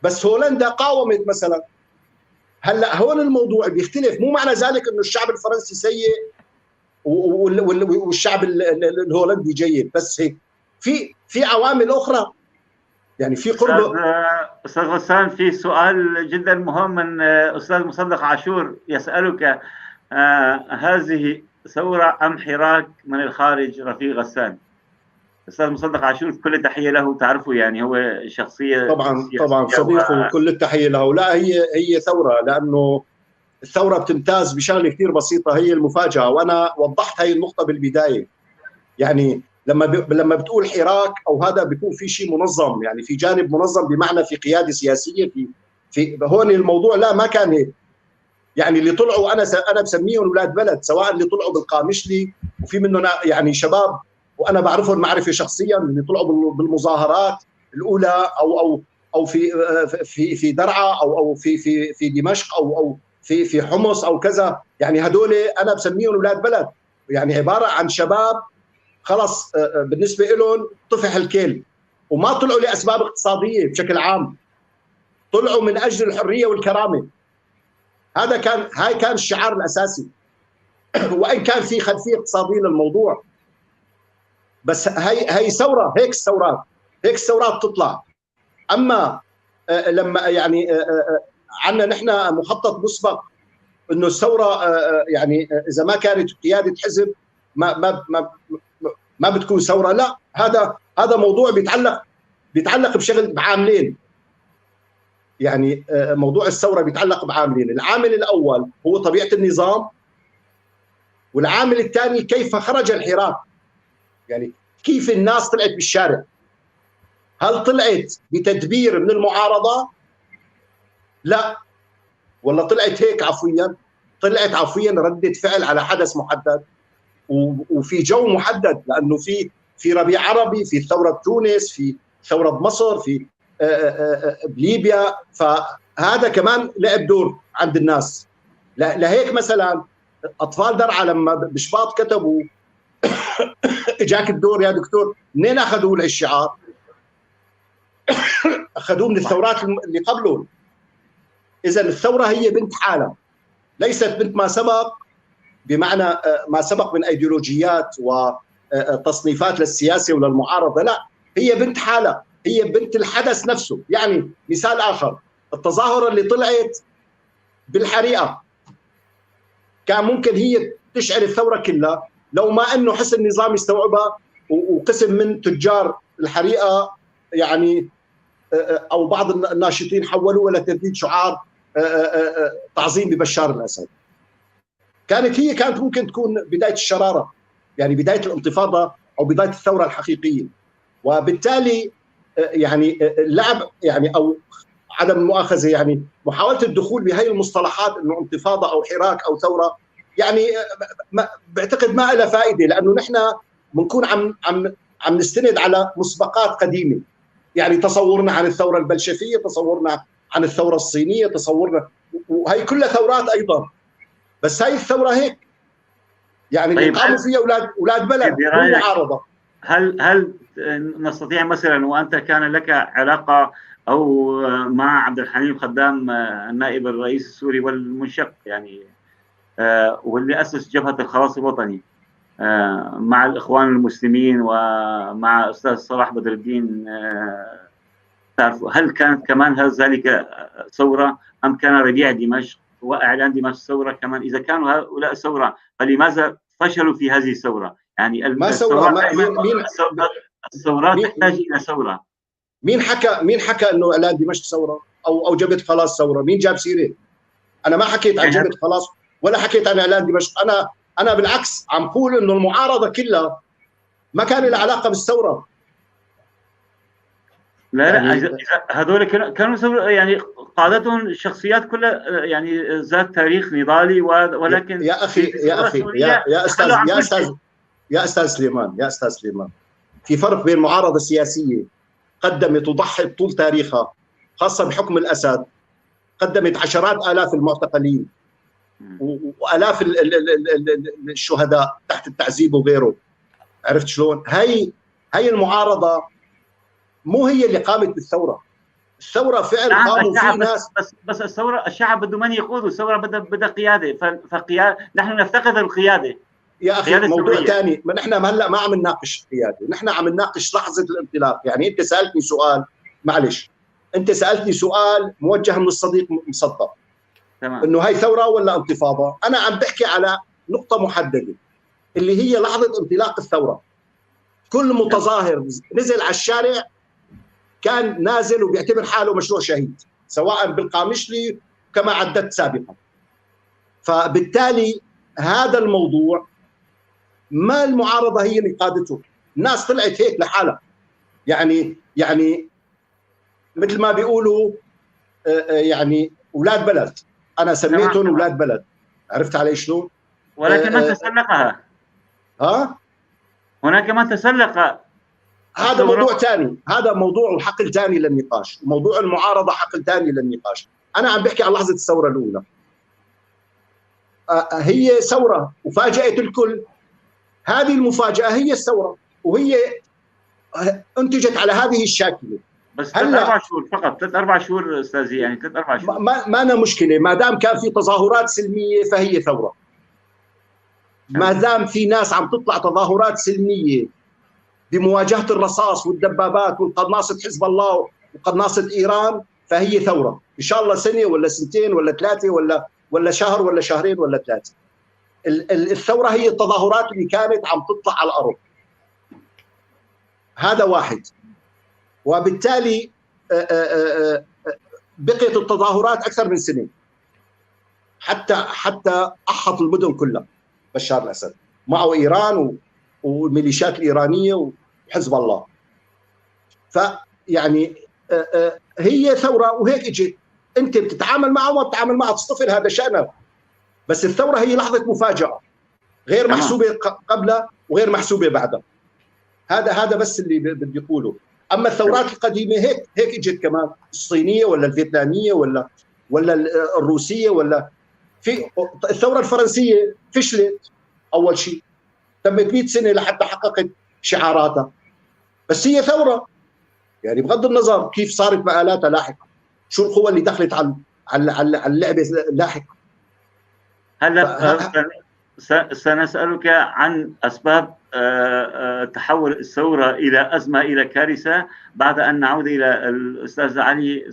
بس هولندا قاومت مثلا. هلا هون الموضوع بيختلف، مو معنى ذلك انه الشعب الفرنسي سيء والشعب الهولندي جيد، بس هيك في عوامل اخرى، يعني في قرب. استاذ غسان، في سؤال جدا مهم من استاذ مصدق عاشور يسالك: هذه ثوره ام حراك من الخارج رفيق غسان؟ استاذ مصدق عاشور كل تحيه له، تعرفه يعني هو شخصيه طبعا صديقه وكل التحيه له. لا هي ثوره، لانه الثوره بتمتاز بشغله كثير بسيطه، هي المفاجاه، وانا وضحت هي النقطه بالبدايه. يعني لما بتقول حراك او هذا بيكون في شيء منظم، يعني في جانب منظم بمعنى في قياده سياسيه في هون الموضوع لا ما كان هيك. يعني اللي طلعوا انا بسميهم اولاد بلد، سواء اللي طلعوا بالقامشلي وفي منهم يعني شباب وانا بعرفهم معرفه شخصيا، اللي طلعوا بالمظاهرات الاولى او في درعا او في دمشق او في حمص او كذا. يعني هدول انا بسميهم اولاد بلد، يعني عباره عن شباب خلص بالنسبه لهم طفح الكيل، وما طلعوا لاسباب اقتصاديه بشكل عام، طلعوا من اجل الحريه والكرامه. هاي كان الشعار الاساسي وان كان في خلفيه اقتصاديه للموضوع، بس هي ثوره. هيك الثورات تطلع. اما لما يعني عندنا نحن مخطط مسبق انه الثوره يعني اذا ما كانت قياده حزب ما بتكون ثوره. لا، هذا موضوع بيتعلق بشغل بعاملين. يعني موضوع الثوره بيتعلق بعاملين، العامل الاول هو طبيعه النظام، والعامل الثاني كيف خرج الحراك، يعني كيف الناس طلعت بالشارع. هل طلعت بتدبير من المعارضه؟ لا، ولا طلعت هيك عفويا؟ طلعت عفويا ردة فعل على حدث محدد وفي جو محدد، لانه في ربيع عربي، في ثوره بتونس، في ثوره بمصر، في بليبيا. فهذا كمان لعب دور عند الناس. لهيك مثلا اطفال درعا لما بشباط كتبوا اجاك الدور يا دكتور، منين اخذوا الشعار؟ اخذوه من الثورات اللي قبله. اذا الثوره هي بنت حالها، ليست بنت ما سبق، بمعنى ما سبق من ايديولوجيات وتصنيفات للسياسه وللمعارضه، لا، هي بنت حالها، هي بنت الحدث نفسه. يعني مثال اخر، التظاهره اللي طلعت بالحريقه كان ممكن هي تشعل الثوره كلها لو ما انه حسن النظام يستوعبها وقسم من تجار الحريقه يعني او بعض الناشطين حولوها لترديد شعار تعظيم ببشار الاسد. كانت ممكن تكون بدايه الشراره، يعني بدايه الانتفاضه او بدايه الثوره الحقيقيه. وبالتالي يعني اللعب يعني او عدم المؤاخذه، يعني محاوله الدخول بهي المصطلحات انه انتفاضه او حراك او ثوره، يعني بعتقد ما لها فائده، لانه نحن بنكون عم نستند على مسبقات قديمه. يعني تصورنا عن الثوره البلشفيه، تصورنا عن الثوره الصينيه، تصورنا، وهي كلها ثورات ايضا، بس هاي الثوره هيك يعني اللي قاموا فيها اولاد بلد مو معارضه. هل نستطيع مثلا، وانت كان لك علاقه او مع عبد الحليم خدام النائب الرئيس السوري والمنشق يعني واللي اسس جبهه الخلاص الوطني مع الاخوان المسلمين ومع استاذ صلاح بدر الدين، هل كانت كمان ذلك ثوره ام كان ربيع دمشق واعلان دمشق ثوره كمان؟ اذا كانوا هؤلاء ثوره فلماذا فشلوا في هذه الثوره؟ يعني الثورات تحتاج الى ثوره. مين حكى انه اعلان دمشق ثوره او جبهه خلاص ثوره؟ مين جاب سيره؟ انا ما حكيت عن جبهه خلاص ولا حكيت عن اعلان دمشق. انا بالعكس عم بقول انه المعارضه كلها ما كان لها علاقه بالثوره. لا يعني لا، هذول كانوا يعني قادتهم شخصيات كلها يعني ذات تاريخ نضالي، ولكن يا اخي يا استاذ سليمان، في فرق بين معارضه سياسيه قدمت وضحت طول تاريخها، خاصه بحكم الاسد، قدمت عشرات الاف المعتقلين والاف الشهداء تحت التعذيب وغيره. عرفت شلون؟ هي المعارضه مو هي اللي قامت بالثوره. الثوره فعل قاموا فيه ناس، بس الثوره الشعب بده من يقود، الثوره بدها قياده، فقياده نحن نفتقد القياده. يا اخي موضوع ثاني، ما نحن هلا ما عم نناقش قياده، نحن عم نناقش لحظه الانطلاق. يعني انت سالتني سؤال، معلش انت سالتني سؤال موجه من الصديق مصدق، تمام، انه هاي ثوره ولا انتفاضه. انا عم بحكي على نقطه محدده اللي هي لحظه انطلاق الثوره. كل متظاهر نزل على الشارع كان نازل وبيعتبر حاله مشروع شهيد، سواء بالقامشلي كما عددت سابقا. فبالتالي هذا الموضوع ما المعارضه هي اللي قادته، الناس طلعت هيك لحالها. يعني مثل ما بيقولوا يعني اولاد بلد، انا سميتهم اولاد بلد. عرفت علي شلون؟ ولكن من تسلقها؟ هناك من تسلق. هذا موضوع ثاني، هذا موضوع وحقل ثاني للنقاش. موضوع المعارضه حقل ثاني للنقاش. انا عم بحكي عن لحظه الثوره الاولى. هي ثوره وفاجأت الكل. هذه المفاجاه هي الثوره، وهي انتجت على هذه الشاكله. بس 3-4 شهور فقط، 3-4 شهور استاذي، يعني 3-4 شهور. ما أنا مشكله، ما دام كان في تظاهرات سلميه فهي ثوره. ما دام في ناس عم تطلع تظاهرات سلميه بمواجهه الرصاص والدبابات والقناصه حزب الله وقناصه ايران فهي ثوره. ان شاء الله سنه ولا سنتين ولا ثلاثه ولا شهر ولا شهرين ولا ثلاثه. الثوره هي التظاهرات اللي كانت عم تطلع على الارض. هذا واحد. وبالتالي بقيت التظاهرات اكثر من سنه، حتى احط المدن كلها بشار الاسد، معه ايران والميليشيات الايرانيه وحزب الله. فيعني هي ثوره وهيك اجت. انت بتتعامل معه وما بتتعامل معه تصطفل، هذا شأنه. بس الثوره هي لحظه مفاجاه غير محسوبه قبلها وغير محسوبه بعدها. هذا بس اللي بدي اقوله. اما الثورات القديمه هيك اجت كمان، الصينيه ولا الفيتناميه ولا الروسيه، ولا في الثوره الفرنسيه فشلت اول شيء، تمت 100 سنه لحتى حققت شعاراتها، بس هي ثوره يعني بغض النظر كيف صارت مآلاتها لاحقا، شو القوى اللي دخلت على اللعبه لاحقا. هلا سنسألك عن أسباب تحول الثورة إلى أزمة إلى كارثة بعد أن نعود إلى الأستاذ علي.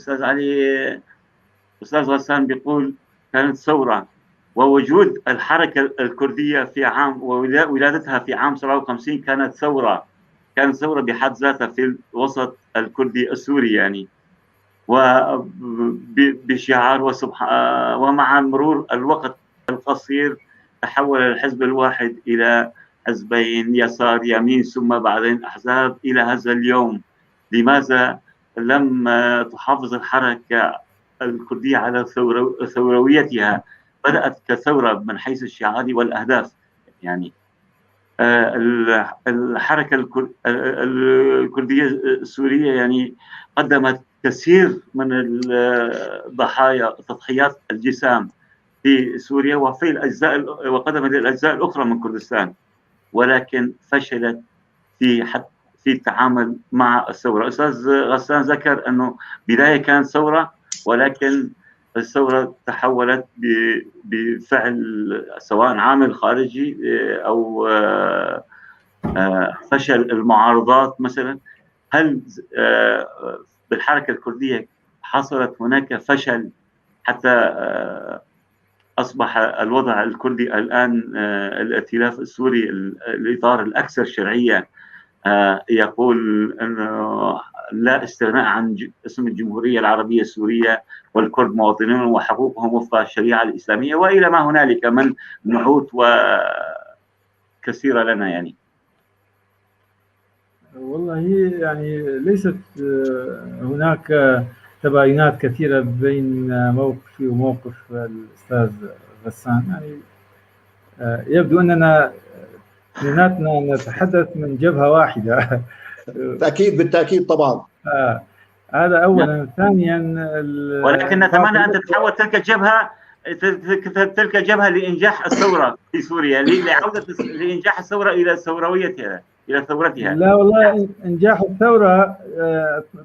أستاذ غسان بيقول كانت ثورة، ووجود الحركة الكردية في عام وولادتها في عام 57 كانت ثورة بحد ذاتها في الوسط الكردي السوري يعني، وبشعار ومع مرور الوقت القصير تحول الحزب الواحد إلى حزبين يسار يمين ثم بعدين أحزاب إلى هذا اليوم. لماذا لم تحافظ الحركة الكردية على ثورويتها؟ بدأت كثورة من حيث الشعار والأهداف يعني. الحركة الكردية السورية يعني قدمت كثير من الضحايا، تضحيات الجسام في سوريا وفي وقدمت الأجزاء الأخرى من كردستان، ولكن فشلت في التعامل مع الثورة. أستاذ غسان ذكر أنه بداية كانت ثورة، ولكن الثورة تحولت بفعل سواء عامل خارجي أو فشل المعارضات مثلا. هل بالحركة الكردية حصلت هناك فشل حتى أصبح الوضع الكردي الآن الائتلاف السوري الإطار الأكثر شرعية يقول أنه لا استغناء عن اسم الجمهورية العربية السورية والكرد مواطنون وحقوقهم وفق الشريعة الإسلامية وإلى ما هنالك من نحوت وكثيرة لنا يعني؟ والله يعني ليست هناك تباينات كثيرة بين موقفي وموقف الأستاذ غسان. يعني يبدو أننا كلنا نتحدث من جبهة واحدة. بالتأكيد طبعا. هذا أولا. ثانيا ولكن نتمنى أن تتحول تلك الجبهة لإنجاح الثورة في سوريا، لإنجاح الثورة إلى ثورتها. لا والله إنجاح الثورة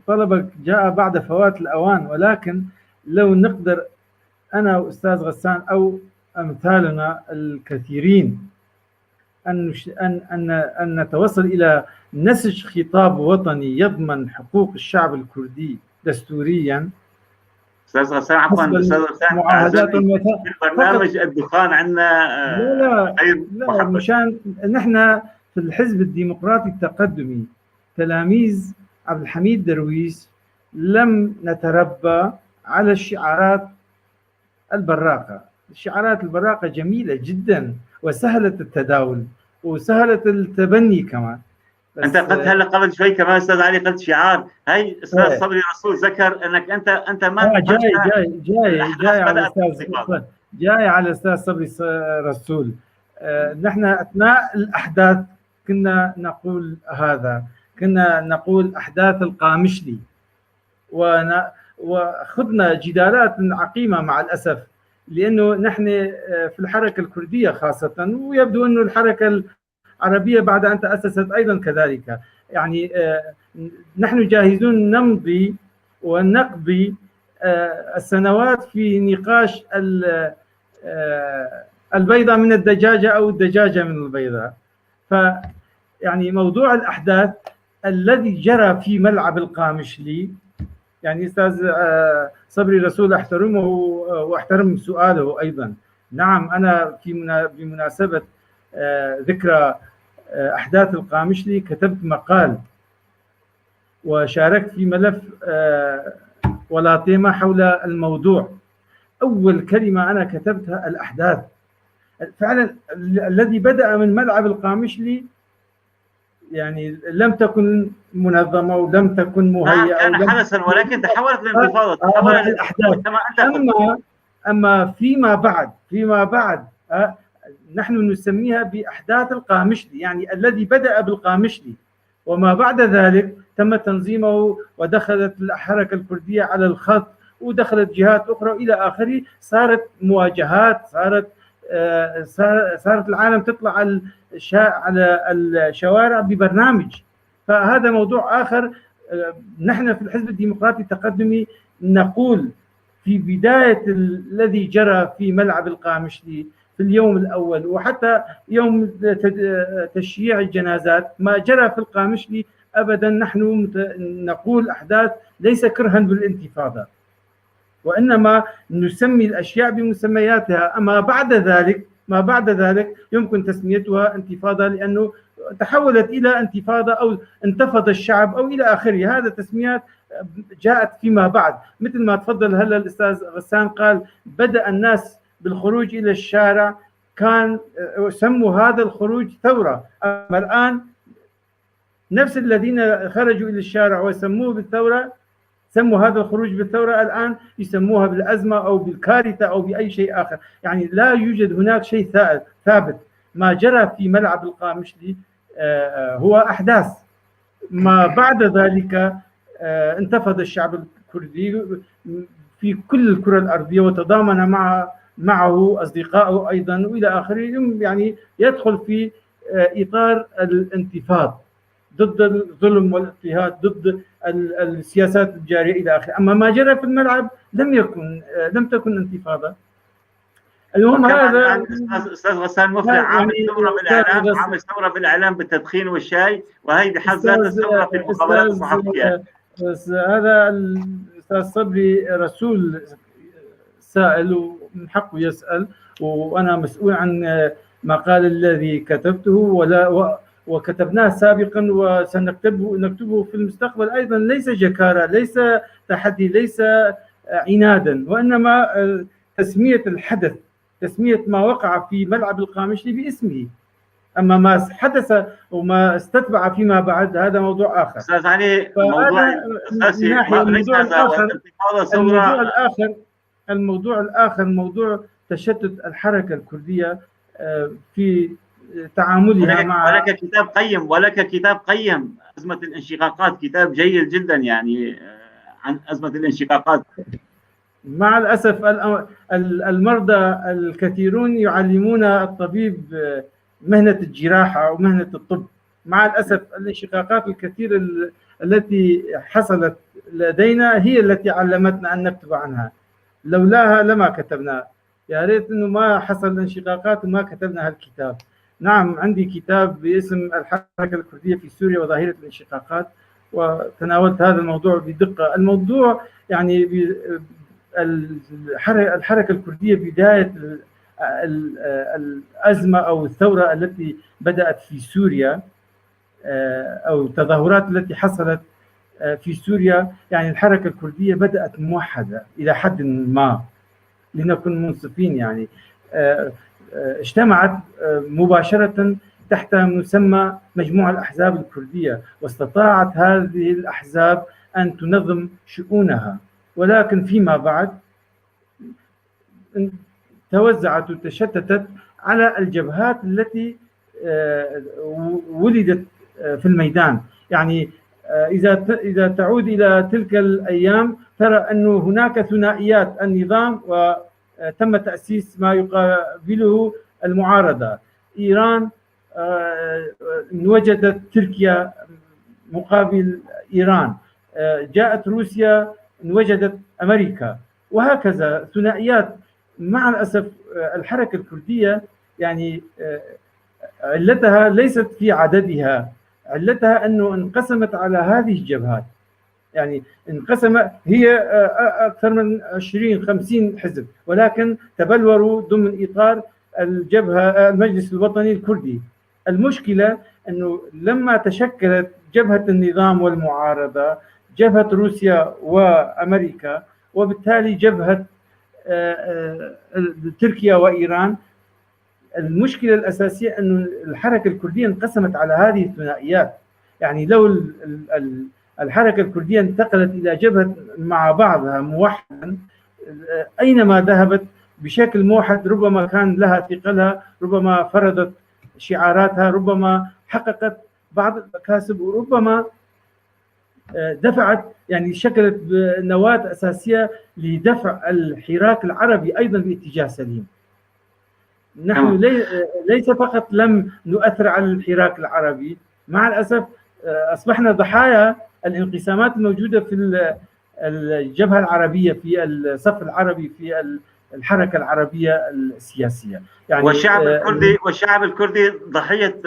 طلبك جاء بعد فوات الأوان، ولكن لو نقدر أنا وأستاذ غسان أو أمثالنا الكثيرين أن نتوصل إلى نسج خطاب وطني يضمن حقوق الشعب الكردي دستوريا. أستاذ غسان عفوا، أستاذ غسان البرنامج الدخان عندنا لا مشان نحن في الحزب الديمقراطي التقدمي تلاميذ عبد الحميد درويش لم نتربى على الشعارات البراقة. الشعارات البراقة جميلة جدا وسهلة التداول وسهلة التبني كمان. انت قلت هلا قبل شوي كمان استاذ علي قلت شعار، هي استاذ صبري رسول ذكر انك انت ما جاي على الاستاذ صبري رسول. نحن اثناء الاحداث كنا نقول هذا، كنا نقول احداث القامشلي وخذنا جدالات عقيمة مع الاسف، لانه نحن في الحركة الكردية خاصة، ويبدو انه الحركة العربية بعد أن تأسست أيضا كذلك، يعني نحن جاهزون نمضي ونقضي السنوات في نقاش البيضة من الدجاجة أو الدجاجة من البيضة. فيعني موضوع الأحداث الذي جرى في ملعب القامشلي، يعني أستاذ صبري رسول أحترمه وأحترم سؤاله أيضا. نعم أنا بمناسبة ذكرى أحداث القامشلي كتبت مقال وشاركت في ملف ولاطيمة حول الموضوع. أول كلمة أنا كتبتها الأحداث فعلا الذي بدأ من ملعب القامشلي يعني لم تكن منظمة ولم تكن مهيئة، كان حدثا ولكن تحولت لانتفاضة، تحولت الأحداث. كما أنت قلت. أما فيما بعد نحن نسميها بأحداث القامشلي، يعني الذي بدأ بالقامشلي، وما بعد ذلك تم تنظيمه ودخلت الحركة الكردية على الخط ودخلت جهات أخرى إلى آخره. صارت مواجهات، صارت العالم تطلع على الشوارع ببرنامج. فهذا موضوع آخر. نحن في الحزب الديمقراطي التقدمي نقول في بداية الذي جرى في ملعب القامشلي في اليوم الأول وحتى يوم تشييع الجنازات، ما جرى في القامشلي أبدا نحن نقول أحداث ليس كرها بالانتفاضة، وإنما نسمي الأشياء بمسمياتها. أما بعد ذلك يمكن تسميتها انتفاضة، لأنه تحولت إلى انتفاضة أو انتفض الشعب أو إلى آخره. هذا تسميات جاءت فيما بعد، مثل ما تفضل هلا الأستاذ غسان قال بدأ الناس بالخروج إلى الشارع، كان سموا هذا الخروج ثورة. أما الآن نفس الذين خرجوا إلى الشارع وسموه بالثورة، سموا هذا الخروج بالثورة، الآن يسموها بالأزمة أو بالكارثة أو بأي شيء آخر. يعني لا يوجد هناك شيء ثابت. ما جرى في ملعب القامشلي هو أحداث. ما بعد ذلك انتفض الشعب الكردي في كل الكرة الأرضية وتضامن معه أصدقائه أيضا وإلى آخره، يعني يدخل في إطار الانتفاض ضد الظلم والاضطهاد، ضد السياسات الجارية إلى آخره. أما ما جرى في الملعب لم تكن انتفاضة. المهم هذا أستاذ غسان مفلح عامل ثورة بالإعلام بالتدخين والشاي، وهي بحد ذاتها ثورة في المقابلات الصحفية. بس هذا الأستاذ صبري رسول سائل ومن حقه يسأل، وأنا مسؤول عن مقال الذي كتبته وكتبناه سابقا وسنكتبه في المستقبل أيضا. ليس جكارة، ليس تحدي، ليس عنادا، وإنما تسمية الحدث، تسمية ما وقع في ملعب القامشلي باسمه. أما ما حدث وما استتبع فيما بعد هذا موضوع آخر. أستاذ علي، موضوع أساسي. الموضوع الآخر موضوع تشتت الحركة الكردية في تعاملها مع ولك كتاب قيم أزمة الانشقاقات، كتاب جيد جدا يعني عن أزمة الانشقاقات. مع الأسف المرضى الكثيرون يعلمون الطبيب مهنة الجراحة ومهنة الطب. مع الأسف الانشقاقات الكثيرة التي حصلت لدينا هي التي علمتنا أن نكتب عنها، لولاها لما كتبنا. يا ريت أنه ما حصل انشقاقات وما كتبنا هالكتاب. نعم، عندي كتاب باسم الحركة الكردية في سوريا وظاهرة الانشقاقات، وتناولت هذا الموضوع بدقة. الموضوع يعني الحركة الكردية بداية الأزمة أو الثورة التي بدأت في سوريا أو التظاهرات التي حصلت في سوريا. يعني الحركة الكردية بدأت موحدة إلى حد ما، لنكن منصفين. يعني اجتمعت مباشرة تحت مسمى مجموعة الأحزاب الكردية، واستطاعت هذه الأحزاب أن تنظم شؤونها. ولكن فيما بعد توزعت وتشتتت على الجبهات التي ولدت في الميدان. يعني إذا تعود إلى تلك الأيام ترى أنه هناك ثنائيات النظام، وتم تأسيس ما يقابله المعارضة. إيران وجدت تركيا مقابل إيران، جاءت روسيا وجدت أمريكا، وهكذا ثنائيات. مع الأسف الحركة الكردية يعني علتها ليست في عددها، علتها أنه انقسمت على هذه الجبهات. يعني انقسم، هي أكثر من 20-50 حزب، ولكن تبلوروا ضمن إطار الجبهة المجلس الوطني الكردي. المشكلة أنه لما تشكلت جبهة النظام والمعارضة، جبهة روسيا وأمريكا، وبالتالي جبهة تركيا وإيران، المشكلة الأساسية أن الحركة الكردية انقسمت على هذه الثنائيات. يعني لو الحركة الكردية انتقلت إلى جبهة مع بعضها موحدا أينما ذهبت بشكل موحد، ربما كان لها ثقلها، ربما فرضت شعاراتها، ربما حققت بعض المكاسب، وربما دفعت يعني شكلت نواة أساسية لدفع الحراك العربي أيضا باتجاه سليم. نحن ليس فقط لم نؤثر على الحراك العربي، مع الأسف أصبحنا ضحايا الانقسامات الموجودة في الجبهة العربية، في الصف العربي، في الحركة العربية السياسية. يعني والشعب الكردي ضحية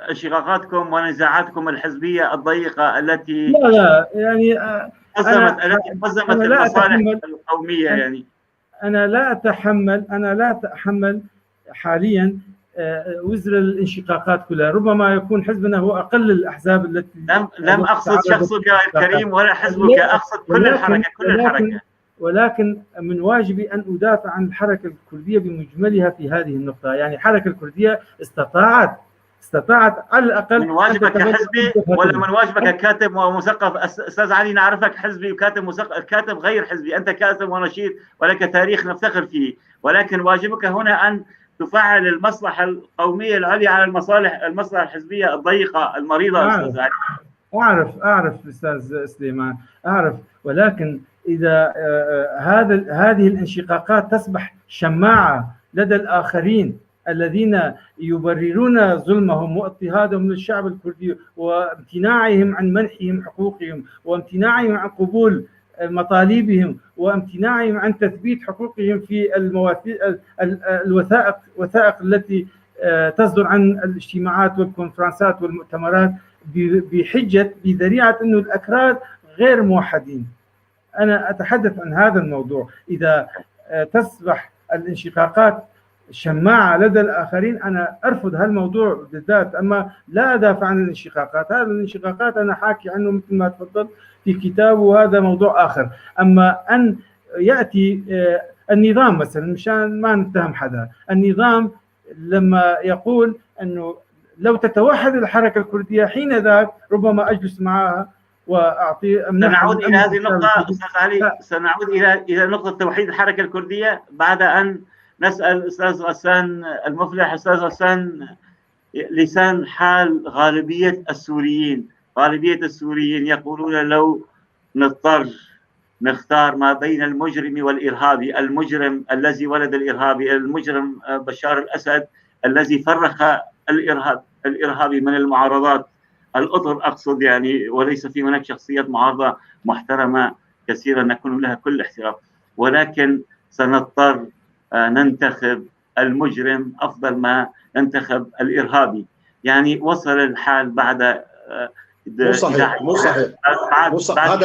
انشقاقاتكم ونزاعاتكم الحزبية الضيقة التي لا يعني قزمت المصالح القومية. يعني أنا لا أتحمل حاليا وزر الانشقاقات كلها. ربما يكون حزبنا هو أقل الأحزاب التي لم أقصد شخصك الكريم ولا حزبك، أقصد كل الحركة. ولكن من واجبي أن أدافع عن الحركة الكردية بمجملها في هذه النقطة. يعني الحركة الكردية استطاعت على الأقل. من واجبك كحزبي ولا من واجبك ككاتب ومثقف؟ أستاذ علي، نعرفك حزبي وكاتب مثقف. الكاتب غير حزبي، أنت كاتب ونشيط ولك تاريخ نفتخر فيه، ولكن واجبك هنا أن تفعل المصلحة القومية العليا على المصلحة الحزبية الضيقة المريضة. أستاذ علي، أعرف أستاذ سليمان، أعرف، ولكن إذا هذه الانشقاقات تصبح شماعة لدى الآخرين الذين يبررون ظلمهم واضطهادهم للشعب الكردي وامتناعهم عن منحهم حقوقهم وامتناعهم عن قبول مطالبهم وامتناعهم عن تثبيت حقوقهم في الوثائق التي تصدر عن الاجتماعات والكونفرنسات والمؤتمرات بذريعة أنه الأكراد غير موحدين. أنا أتحدث عن هذا الموضوع. إذا تصبح الانشقاقات شماعة لدى الآخرين أنا أرفض هالموضوع بالذات، أما لا أدافع عن الانشقاقات. هذه الانشقاقات أنا حاكي عنه مثل ما تفضل في كتاب، وهذا موضوع آخر. أما أن يأتي النظام مثلا، مشان ما نتهم حدا، النظام لما يقول أنه لو تتوحد الحركة الكردية حين ذاك ربما أجلس معها وأعطي سنعود إلى هذه النقطة أستاذ علي، سنعود إلى نقطة توحيد الحركة الكردية بعد أن نسأل أستاذ غسان المفلح. أستاذ غسان، لسان حال غالبية السوريين يقولون لو نضطر نختار ما بين المجرم والإرهابي، المجرم الذي ولد الإرهابي، المجرم بشار الأسد الذي فرق الإرهابي من المعارضات الأطر أقصد، يعني وليس في هناك شخصيات معارضة محترمة كثيرا نكون لها كل احترام، ولكن سنضطر ننتخب المجرم أفضل ما ننتخب الإرهابي. يعني وصل الحال بعد مو صحيح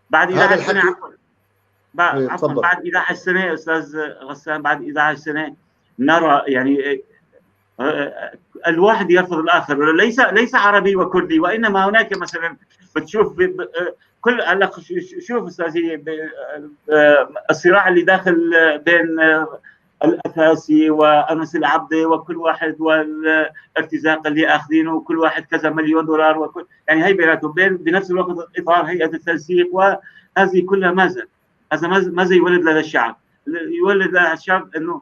بعد 11 سنة بعد 11 سنة أستاذ غسان، بعد 11 سنة نرى يعني الواحد يرفض الآخر، ليس عربي وكردي، وإنما هناك مثلا بتشوف كل شوف أستاذي الصراع اللي داخل بين الأثاسي وأنس العبدي وكل واحد، والارتزاق اللي أخذينه وكل واحد كذا مليون دولار، وكل يعني هي بيناتهم بنفس الوقت إطار هيئة التنسيق، وهذه كلها هذا ماذا يولد لدى الشعب؟ يولد لدى الشعب إنه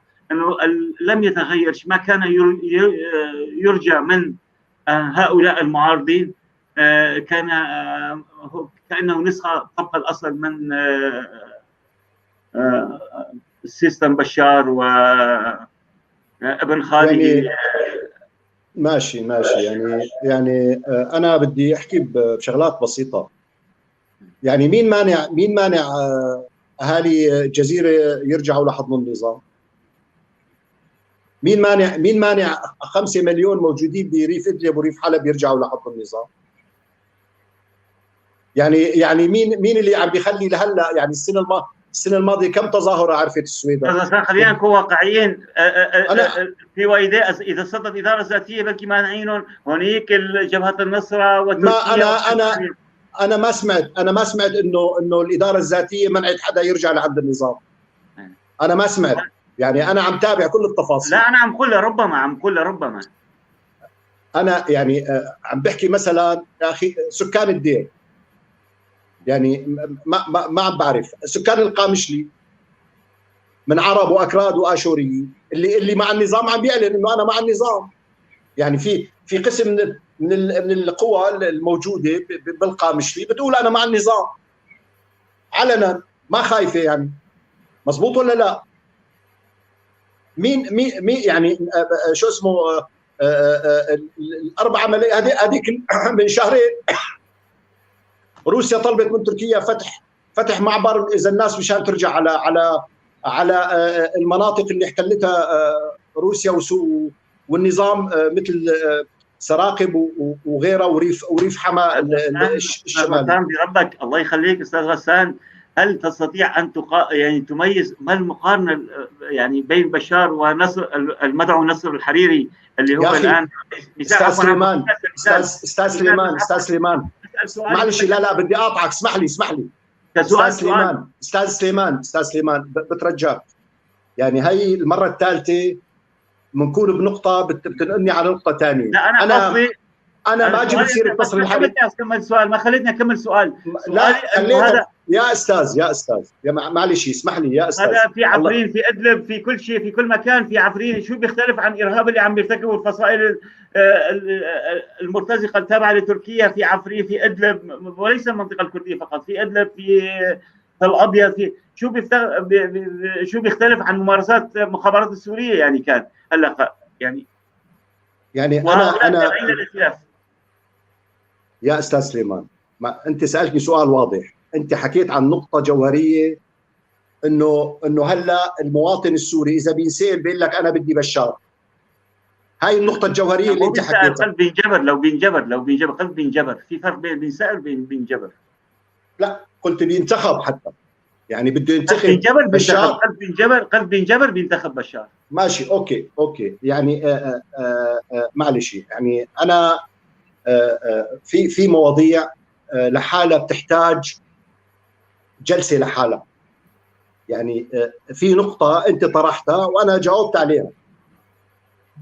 لم يتغير ما كان يرجى من هؤلاء المعارضين. كأنه نسخة طبق الأصل من السيستم بشار وابن خالدي. يعني ماشي يعني أنا بدي أحكي بشغلات بسيطة. يعني مين مانع أهالي الجزيرة يرجعوا لحضن النظام؟ مين مانع 5 مليون موجودين بريف إدلب وريف حلب يرجعوا لحضن النظام؟ يعني مين اللي عم بيخلي لهلا؟ يعني السنه الماضيه كم تظاهره عرفت السويدة؟ خلينا نكون واقعيين. في وإذا إذا صدت إدارة ذاتية بلكي مانعينهم هونيك جبهة النصرة وتركيا. أنا ما سمعت إنه الإدارة الذاتية منعت حدا يرجع لعند النظام. أنا ما سمعت. يعني أنا عم تابع كل التفاصيل. لا أنا عم قول ربما انا يعني عم بحكي مثلا يا اخي سكان الدير، يعني ما عم بعرف سكان القامشلي من عرب واكراد واشوريين اللي مع النظام عم بيعلن انه انا مع النظام. يعني في قسم من القوى الموجوده بالقامشلي بتقول انا مع النظام علنا، ما خايفه. يعني مزبوط ولا لا؟ مين يعني شو اسمه الاربع عمليات هذيك من شهرين روسيا طلبت من تركيا فتح معبر اذا الناس مشان ترجع على المناطق اللي احتلتها روسيا والنظام مثل سراقب وغيرها وريف حما الشمالي. بربك الله يخليك استاذ غسان، هل تستطيع ان يعني تميز ما المقارنه يعني بين بشار ونصر المدعو نصر الحريري اللي هو الان؟ استاذ سليمان معلش، لا بدي اقاطعك، اسمح لي استاذ سليمان بترجاك. يعني هي المره الثالثه بنكون بنقطه بتنقلني على نقطه ثانيه. انا ما جبت سيره نصر الحريري. اكمل سؤال، ما خليتني اكمل سؤال. لا هذا يا استاذ معلش اسمح لي يا استاذ. هذا في عفرين، في ادلب، في كل شيء، في كل مكان في عفرين. شو بيختلف عن الارهاب اللي عم يرتكبه الفصائل المرتزقه التابعه لتركيا في عفرين، في ادلب، وليس المنطقه الكرديه فقط، في ادلب، في الابيض، في شو بيختلف عن ممارسات المخابرات السوريه؟ يعني كان هلا يعني انا يا استاذ سليمان، انت سالتني سؤال واضح، انت حكيت عن نقطه جوهريه انه هلا المواطن السوري اذا بينسال بيقول لك انا بدي بشار. هاي النقطه الجوهريه اللي انت حكيتها. قلب بينجبر، لو بينجبر قلب بينجبر، في فرق بين بينسال بينجبر. لا قلت بينتخب حتى، يعني بده ينتخب بشار. قلب بينجبر بينتخب بشار. ماشي اوكي يعني معلش، يعني انا في مواضيع لحالها بتحتاج جلسه لحالها. يعني في نقطه انت طرحتها وانا جاوبت عليها.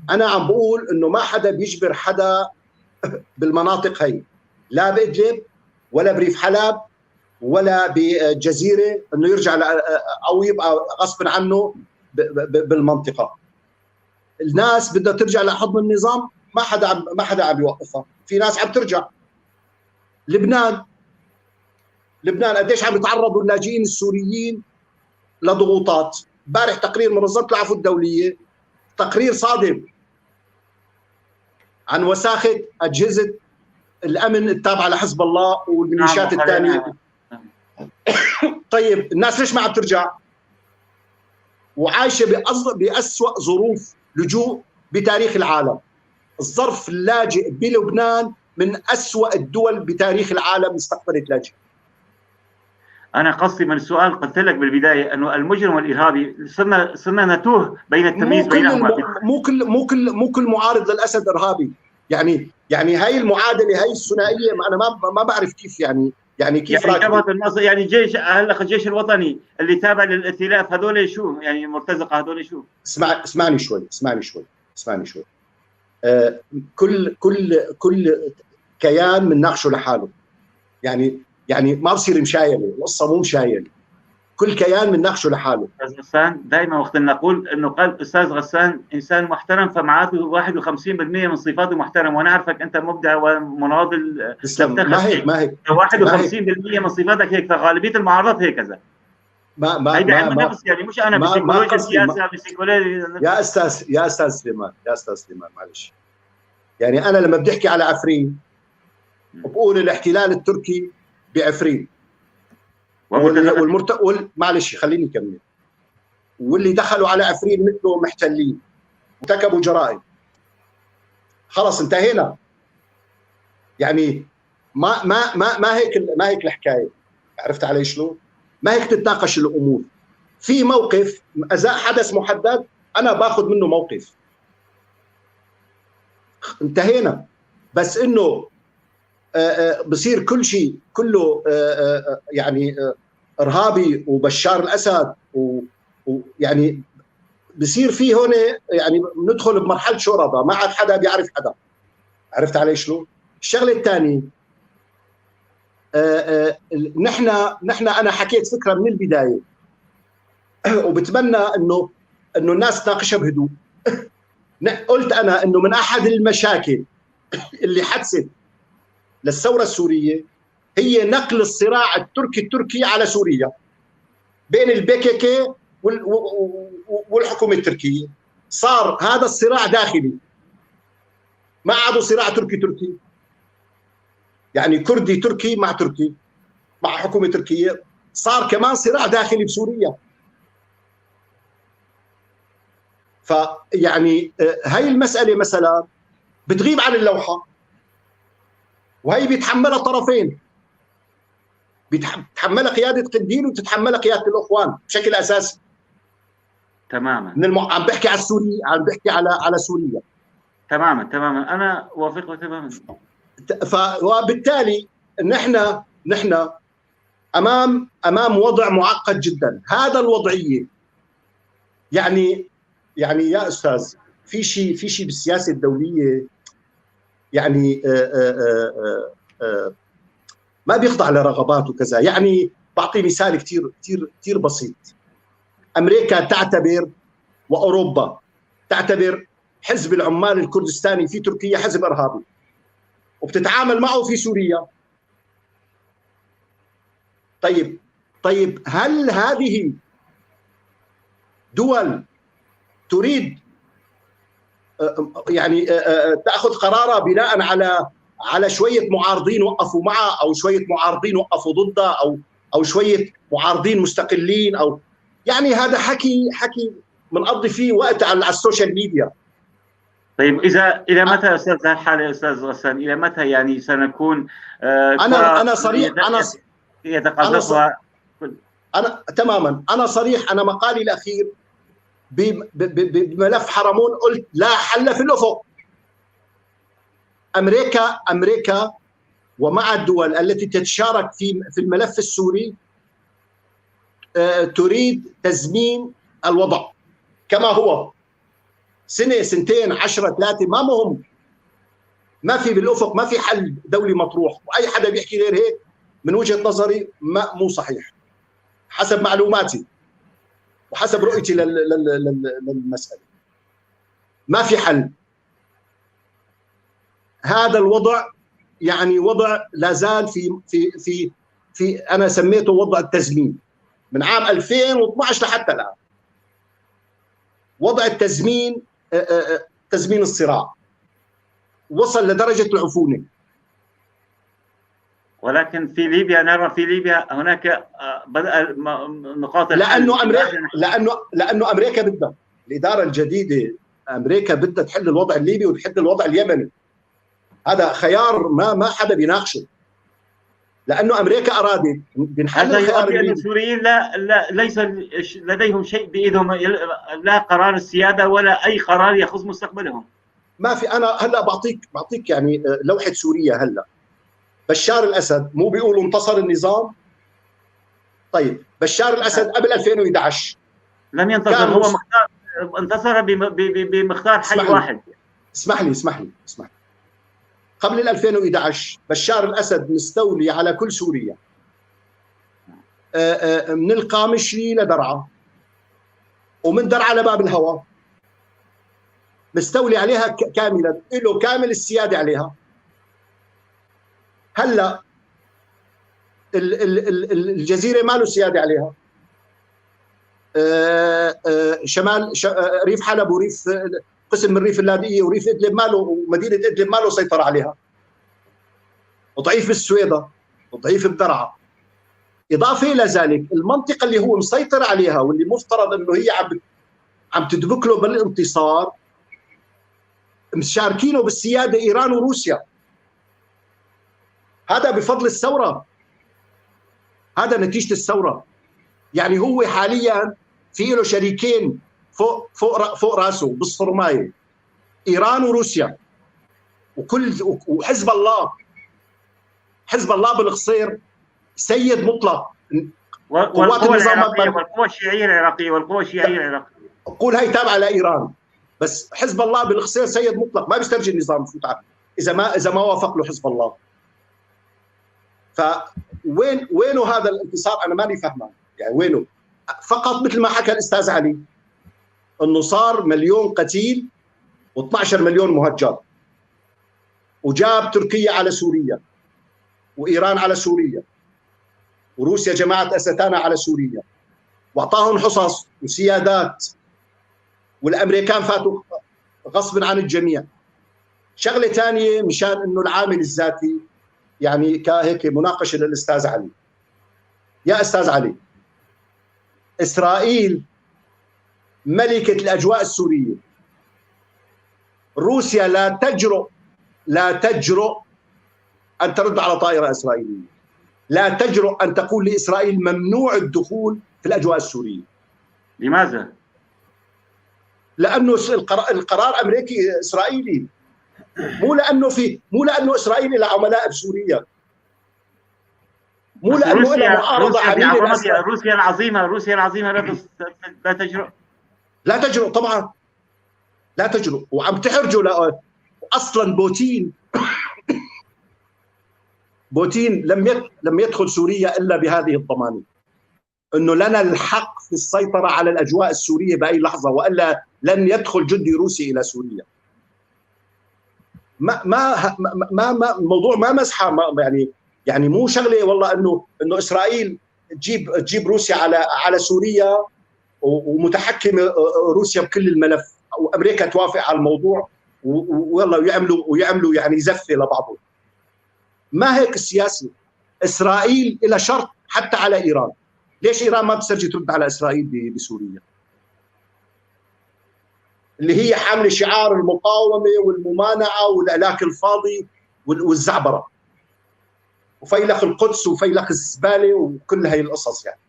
انا عم بقول انه ما حدا بيجبر حدا بالمناطق هي، لا بإدلب ولا بريف حلب ولا بجزيره، انه يرجع او يبقى غصب عنه بالمنطقه. الناس بدها ترجع لحضن النظام، ما حدا عم يوقفها. في ناس عم ترجع. لبنان قديش عم يتعرضوا اللاجئين السوريين لضغوطات. امبارح تقرير منظمه العفو الدوليه، تقرير صادم عن وساخه اجهزه الامن التابعه لحزب الله والميليشيات الثانيه. طيب الناس ليش ما عم ترجع؟ وعايشه بأسوأ ظروف لجوء بتاريخ العالم. الظرف اللاجئ بلبنان من أسوأ الدول بتاريخ العالم استقبلت لاجئ. أنا قصدي من السؤال قلت لك بالبداية أنه المجرم والإرهابي صرنا نتوه بين التمييز بينهما. مو كل معارض للأسد إرهابي. يعني هاي المعادلة، هاي الثنائية، أنا ما بعرف كيف يعني كيف يعني الجيش هلا الجيش الوطني اللي تابع للائتلاف هذول شو يعني المرتزقه هذول شو؟ اسمعني شوي. كل كيان بنناقشه لحاله. يعني ما بصير مشايله، القصه مو مشايله. كل كيان بنناقشه لحاله. استاذ غسان دائما وقت نقول انه قال استاذ غسان انسان محترم، فمعناته 51% من صفاته محترم، وانا عارفك انت مبدع ومناضل. ما هيك 51% من صفاتك هيك، فغالبيه المعارضات هيك كذا. ما يعني مش انا بسيكولوجيا السياسه بسيكولوجيا. يا استاذ سليمان معلش. يعني انا لما بدي احكي على عفرين بقول الاحتلال التركي بعفرين معلش خليني اكمل. واللي دخلوا على عفرين مثله محتلين ارتكبوا جرائم. خلص انتهينا. يعني ما هيك الحكايه. عرفت علي شلون؟ ما هيك تتناقش الامور. في موقف ازاء حدث محدد انا باخذ منه موقف. انتهينا. بس انه بصير كل شيء كله يعني ارهابي وبشار الاسد ويعني بصير في هون يعني ندخل بمرحله شرطه، ما عاد حدا بيعرف حدا. عرفت علي شلون؟ الشغله الثانيه نحن انا حكيت فكره من البدايه وبتمنى انه الناس تناقشها بهدوء. قلت انا انه من احد المشاكل اللي حدثت للثوره السوريه هي نقل الصراع التركي على سوريا بين البكك والحكومه التركيه. صار هذا الصراع داخلي، ما عاد صراع تركي، يعني كردي تركي مع تركي مع حكومه تركيه، صار كمان صراع داخلي بسوريا. فيعني هاي المساله مثلا بتغيب عن اللوحه، وهي بيتحملها طرفين، بتتحملها قياده قنديل وتتحملها قياده الاخوان بشكل اساسي. تماما. عم بحكي على السوري، عم بحكي على سوريا. تماما انا اوافقك تماما. وبالتالي نحن امام وضع معقد جدا. هذا الوضعيه يعني يا استاذ في شيء بالسياسه الدوليه يعني ما بيخضع لرغبات وكذا. يعني بعطي مثال كثير بسيط. امريكا تعتبر واوروبا تعتبر حزب العمال الكردستاني في تركيا حزب ارهابي، وبتتعامل معه في سوريا. طيب هل هذه دول تريد يعني تاخذ قرارها بناء على شويه معارضين وقفوا معه، او شويه معارضين وقفوا ضده، او شويه معارضين مستقلين، او يعني هذا حكي بنقضي فيه وقت على السوشيال ميديا. طيب الى متى استاذ هالحاله استاذ غسان؟ الى متى يعني سنكون انا صريح، يتقاذفها تماما. انا صريح. انا مقالي الاخير بملف حرمون قلت لا حل في الافق. امريكا ومع الدول التي تتشارك في الملف السوري تريد تزمين الوضع كما هو، سنه سنتين 10 3 ما مهم. ما في بالافق، ما في حل دولي مطروح، واي حدا بيحكي غير هيك من وجهه نظري مو صحيح حسب معلوماتي وحسب رؤيتي للمساله. ما في حل. هذا الوضع يعني وضع لا زال في انا سميته وضع التزمين من عام 2012 لحتى الان. وضع التزمين، تزمين الصراع وصل لدرجه العفونه. ولكن في ليبيا نرى في ليبيا هناك بدأ نقاط لانه امريكا بدها، الاداره الجديده امريكا بدها تحل الوضع الليبي وتحل الوضع اليمني. هذا خيار ما حدا بيناقشه، لانه امريكا ارادت بنحل الخيار الليبي. السوريين لا ليس لديهم شيء بايدهم، لا قرار السياده ولا اي قرار يخص مستقبلهم. ما في. انا هلا بعطيك يعني لوحه سوريا. هلا بشار الاسد مو بيقولوا انتصر النظام؟ طيب بشار الاسد قبل 2011 لم ينتصر، هو مختار، انتصر بمختار حي واحد. اسمح لي. قبل 2011 بشار الاسد مستولي على كل سوريا من القامشلي لدرعا، ومن درعا لباب الهوى مستولي عليها كاملا، له كامل السياده عليها. هلا الجزيره ما له سياده عليها. شمال ريف حلب وريف قسم من ريف اللاذقيه وريف ادلب ما له، ومدينه ادلب ما له سيطره عليها. وضعيف بالسويدة وضعيف بدرعا. اضافه الى ذلك المنطقه اللي هو مسيطر عليها واللي مفترض انه هي عم تدبك له بالانتصار، مشاركينه بالسياده ايران وروسيا. هذا بفضل الثوره، هذا نتيجه الثوره. يعني هو حاليا في له شريكين فوق راسه بالصرمايه، ايران وروسيا وحزب الله. حزب الله بالقصير سيد مطلق. والقوى العراقيه والقوى الشيعيه العراقيه قول هي تابعه لايران، بس حزب الله بالقصير سيد مطلق ما بيسترجي النظام يفوت عليه. اذا ما وافق له حزب الله. وينه هذا الانتصار؟ انا ماني فاهمه، يعني وينه؟ فقط مثل ما حكى الاستاذ علي انه صار 1,000,000 قتيل و12 مليون مهجر، وجاب تركيا على سوريا، وايران على سوريا، وروسيا جماعه استانا على سوريا، واعطاهم حصص وسيادات، والامريكان فاتوا غصبا عن الجميع. شغله ثانيه مشان انه العامل الذاتي، يعني كهيك مناقشه للاستاذ علي. يا استاذ علي، اسرائيل ملكه الاجواء السوريه. روسيا لا تجرؤ ان ترد على طائره اسرائيليه، لا تجرؤ ان تقول لاسرائيل ممنوع الدخول في الاجواء السوريه. لماذا؟ لانه القرار امريكي اسرائيلي، مو لانه اسرائيل لها عملاء بسوريا، مو لانه لها معارضه عميله. روسيا العظيمه لا تجرؤ. لا تجرؤ طبعا، لا تجرؤ، وعم تحرجوا. اصلا بوتين لم يدخل سوريا الا بهذه الضمانه، انه لنا الحق في السيطره على الاجواء السوريه باي لحظه، والا لن يدخل جندي روسي الى سوريا. ما الموضوع ما مزحه، يعني مو شغله والله انه اسرائيل تجيب روسيا على سوريا ومتحكمه روسيا بكل الملف، وامريكا توافق على الموضوع والله ويعملوا يعني زفه لبعضهم. ما هيك السياسه. اسرائيل لها شرط حتى على ايران. ليش ايران ما بتسترجي ترد على اسرائيل بسوريا؟ اللي هي حامله شعار المقاومه والممانعه والالاك الفاضي والزعبره وفيلق القدس وفيلق الزباله وكل هي القصص. يعني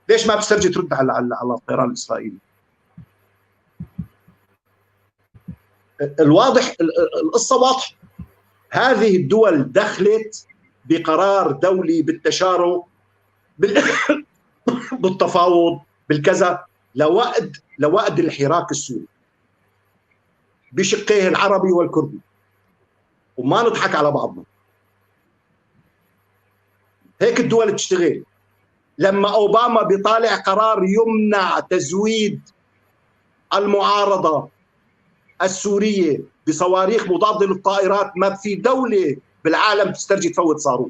ليش ما بتسترجي ترد على الطيران الاسرائيلي؟ الواضح القصه واضحه. هذه الدول دخلت بقرار دولي بالتشارك بالتفاوض بالكذا لوأد الحراك السوري بشقيه العربي والكردي، وما نضحك على بعضنا. هيك الدول تشتغل. لما اوباما بيطالع قرار يمنع تزويد المعارضه السوريه بصواريخ مضاده للطائرات، ما في دوله بالعالم تسترجي تفوت صاروخ.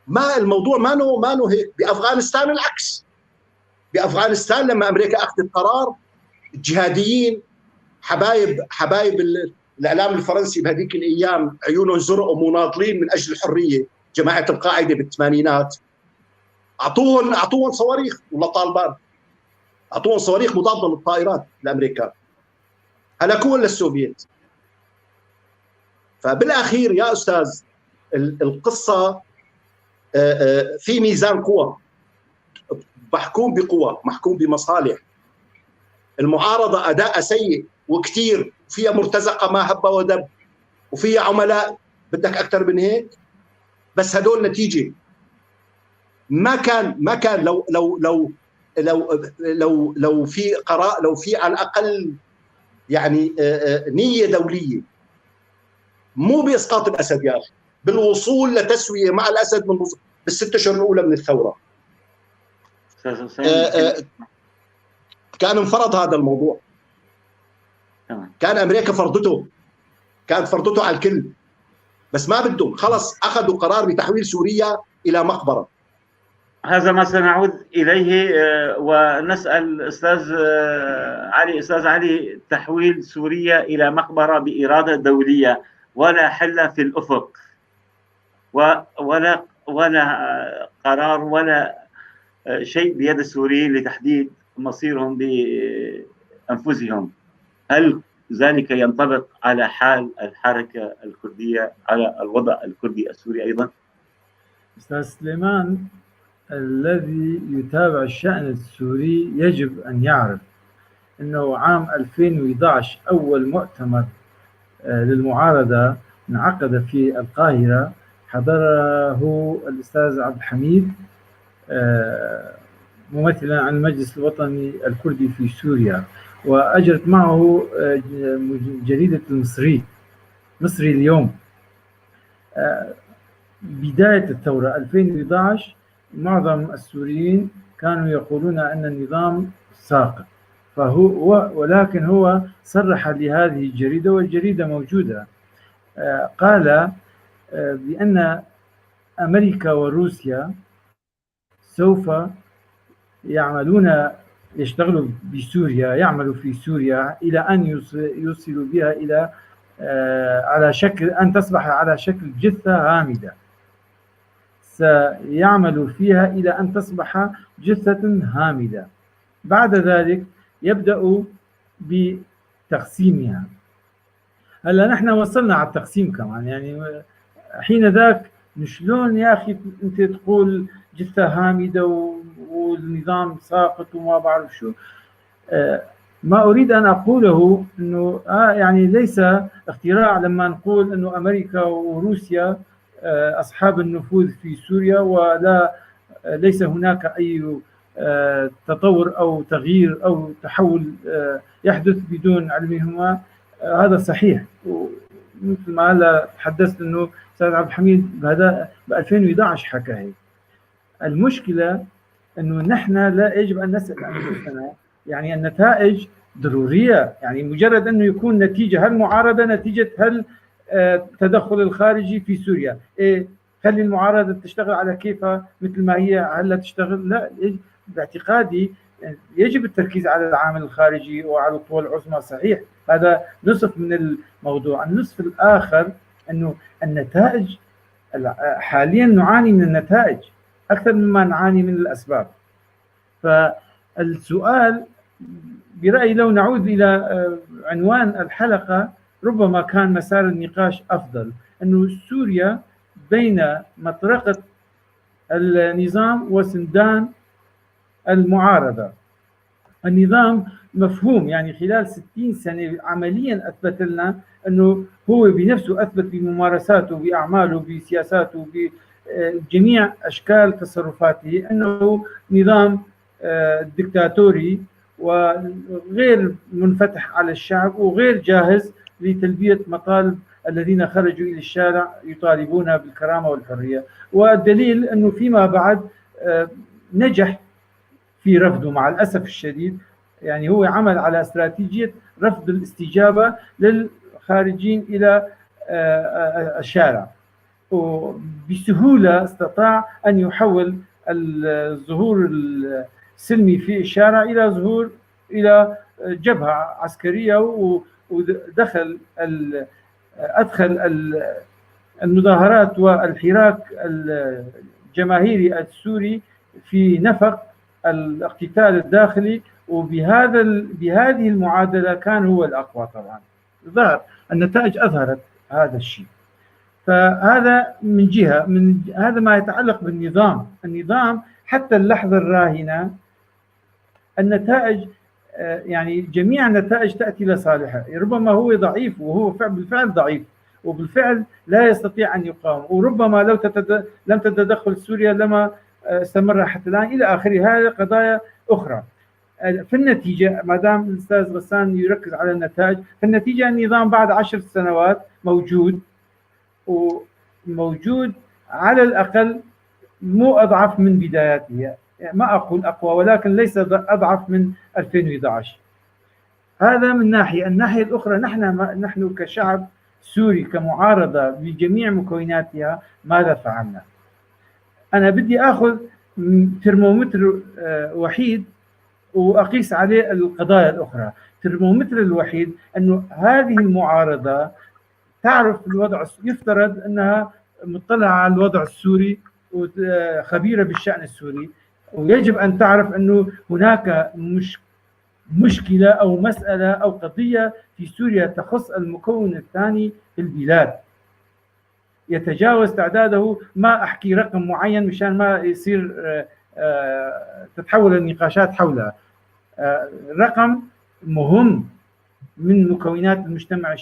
ما الموضوع ما هيك. بافغانستان العكس. بافغانستان لما امريكا اخذت قرار، الجهاديين حبايب الاعلام الفرنسي بهذيك الايام عيونهم زرق ومناضلين من اجل الحريه، جماعه القاعده بالثمانينات، اعطوهم صواريخ، ولا طالبان اعطوهم صواريخ مضاده للطائرات الامريكان. هلكوهم للسوفييت. فبالاخير يا استاذ القصه في ميزان قوى، محكوم بقوى، محكوم بمصالح. المعارضه اداء سيء وكثير، فيها مرتزقه ما هب ودب، وفيها عملاء بدك اكثر من هيك. بس هدول نتيجه. ما كان لو في قرار، لو في على الاقل يعني نيه دوليه، مو باسقاط الاسد يا اخي، بالوصول لتسويه مع الاسد من بالست اشهر الاولى من الثوره. كان انفرض هذا الموضوع. كان امريكا كانت فرضته على الكل، بس ما بدهم. خلص اخذوا قرار بتحويل سوريا الى مقبره. هذا ما سنعود اليه ونسال استاذ علي، تحويل سوريا الى مقبره باراده دوليه ولا حل في الافق، ولا قرار ولا شيء بيد السوريين لتحديد مصيرهم بانفسهم. هل ذلك ينطبق على حال الحركه الكرديه، على الوضع الكردي السوري ايضا؟ استاذ سليمان، الذي يتابع الشأن السوري يجب أن يعرف أنه عام 2011 أول مؤتمر للمعارضة انعقد في القاهرة، حضره الأستاذ عبد الحميد ممثلا عن المجلس الوطني الكردي في سوريا، وأجرت معه جريدة مصري اليوم. بداية الثورة 2011 معظم السوريين كانوا يقولون أن النظام ساقط، ولكن هو صرح لهذه الجريدة، والجريدة موجودة، قال بأن أمريكا وروسيا سوف يشتغلوا بسوريا، يعملوا في سوريا إلى أن يوصلوا بها إلى على شكل أن تصبح على شكل جثة هامدة. سيعملوا فيها إلى أن تصبح جثة هامدة. بعد ذلك يبدأوا بتقسيمها. هلا نحن وصلنا على التقسيم كمان، يعني حين ذاك شلون يا أخي أنت تقول جثة هامدة والنظام ساقط وما بعرف شو. ما أريد أن أقوله أنه يعني ليس اختراع لما نقول أنه أمريكا وروسيا أصحاب النفوذ في سوريا، ولا ليس هناك أي تطور أو تغيير أو تحول يحدث بدون علمهما. هذا صحيح، مثل ما هلا تحدثت أنه أستاذ عبد الحميد بهذا ب 2011 حكى هيك. المشكلة أنه نحن لا يجب أن نسأل أنفسنا، يعني النتائج ضرورية، يعني مجرد أنه يكون نتيجة، هل معارضة نتيجة هل التدخل الخارجي في سوريا، خلي المعارضة تشتغل على كيفها مثل ما هي هلا تشتغل؟ لا، باعتقادي يجب التركيز على العامل الخارجي وعلى القوى العظمى. صحيح، هذا نصف من الموضوع. النصف الآخر أنه النتائج حاليا نعاني من النتائج أكثر مما نعاني من الأسباب. فالسؤال برأيي لو نعود إلى عنوان الحلقة ربما كان مسار النقاش أفضل، أنه سوريا بين مطرقة النظام وسندان المعارضة. النظام مفهوم، يعني خلال 60 سنة عمليا أثبت لنا أنه هو بنفسه أثبت بممارساته بأعماله بسياساته بجميع أشكال تصرفاته أنه نظام ديكتاتوري وغير منفتح على الشعب وغير جاهز لتلبية مطالب الذين خرجوا إلى الشارع يطالبون بالكرامة والحرية. والدليل أنه فيما بعد نجح في رفضه مع الأسف الشديد. يعني هو عمل على استراتيجية رفض الاستجابة للخارجين إلى الشارع، وبسهولة استطاع أن يحول الظهور السلمي في الشارع إلى ظهور إلى جبهة عسكرية، ودخل أدخل المظاهرات والحراك الجماهيري السوري في نفق الاقتتال الداخلي. بهذه المعادلة كان هو الأقوى. طبعا ظهر النتائج أظهرت هذا الشيء. فهذا من جهة، من هذا ما يتعلق بالنظام. النظام حتى اللحظة الراهنة النتائج، يعني جميع النتائج تأتي لصالحه. ربما هو ضعيف، وهو بالفعل ضعيف، وبالفعل لا يستطيع أن يقاوم، وربما لو لم تتدخل سوريا لما استمر حتى الآن إلى آخره. هذه قضايا أخرى. في النتيجة، ما دام الأستاذ غسان يركز على النتائج، في النتيجة النظام بعد 10 سنوات موجود، وموجود على الأقل مو أضعف من بداياته، يعني ما أقول أقوى، ولكن ليس أضعف من 2011. هذا من ناحية. الناحية الأخرى نحن كشعب سوري كمعارضة بجميع مكوناتها ماذا فعلنا؟ أنا بدي أخذ ترمومتر وحيد وأقيس عليه القضايا الأخرى. ترمومتر الوحيد أنه هذه المعارضة تعرف الوضع، يفترض أنها مطلعة على الوضع السوري وخبيرة بالشأن السوري، ويجب أن تعرف أنه هناك مشكلة أو مسألة أو قضية في سوريا تخص المكون الثاني في البلاد يتجاوز تعداده. ما أحكي رقم معين مشان ما يصير تتحول النقاشات حولها. رقم مهم من مكونات المجتمع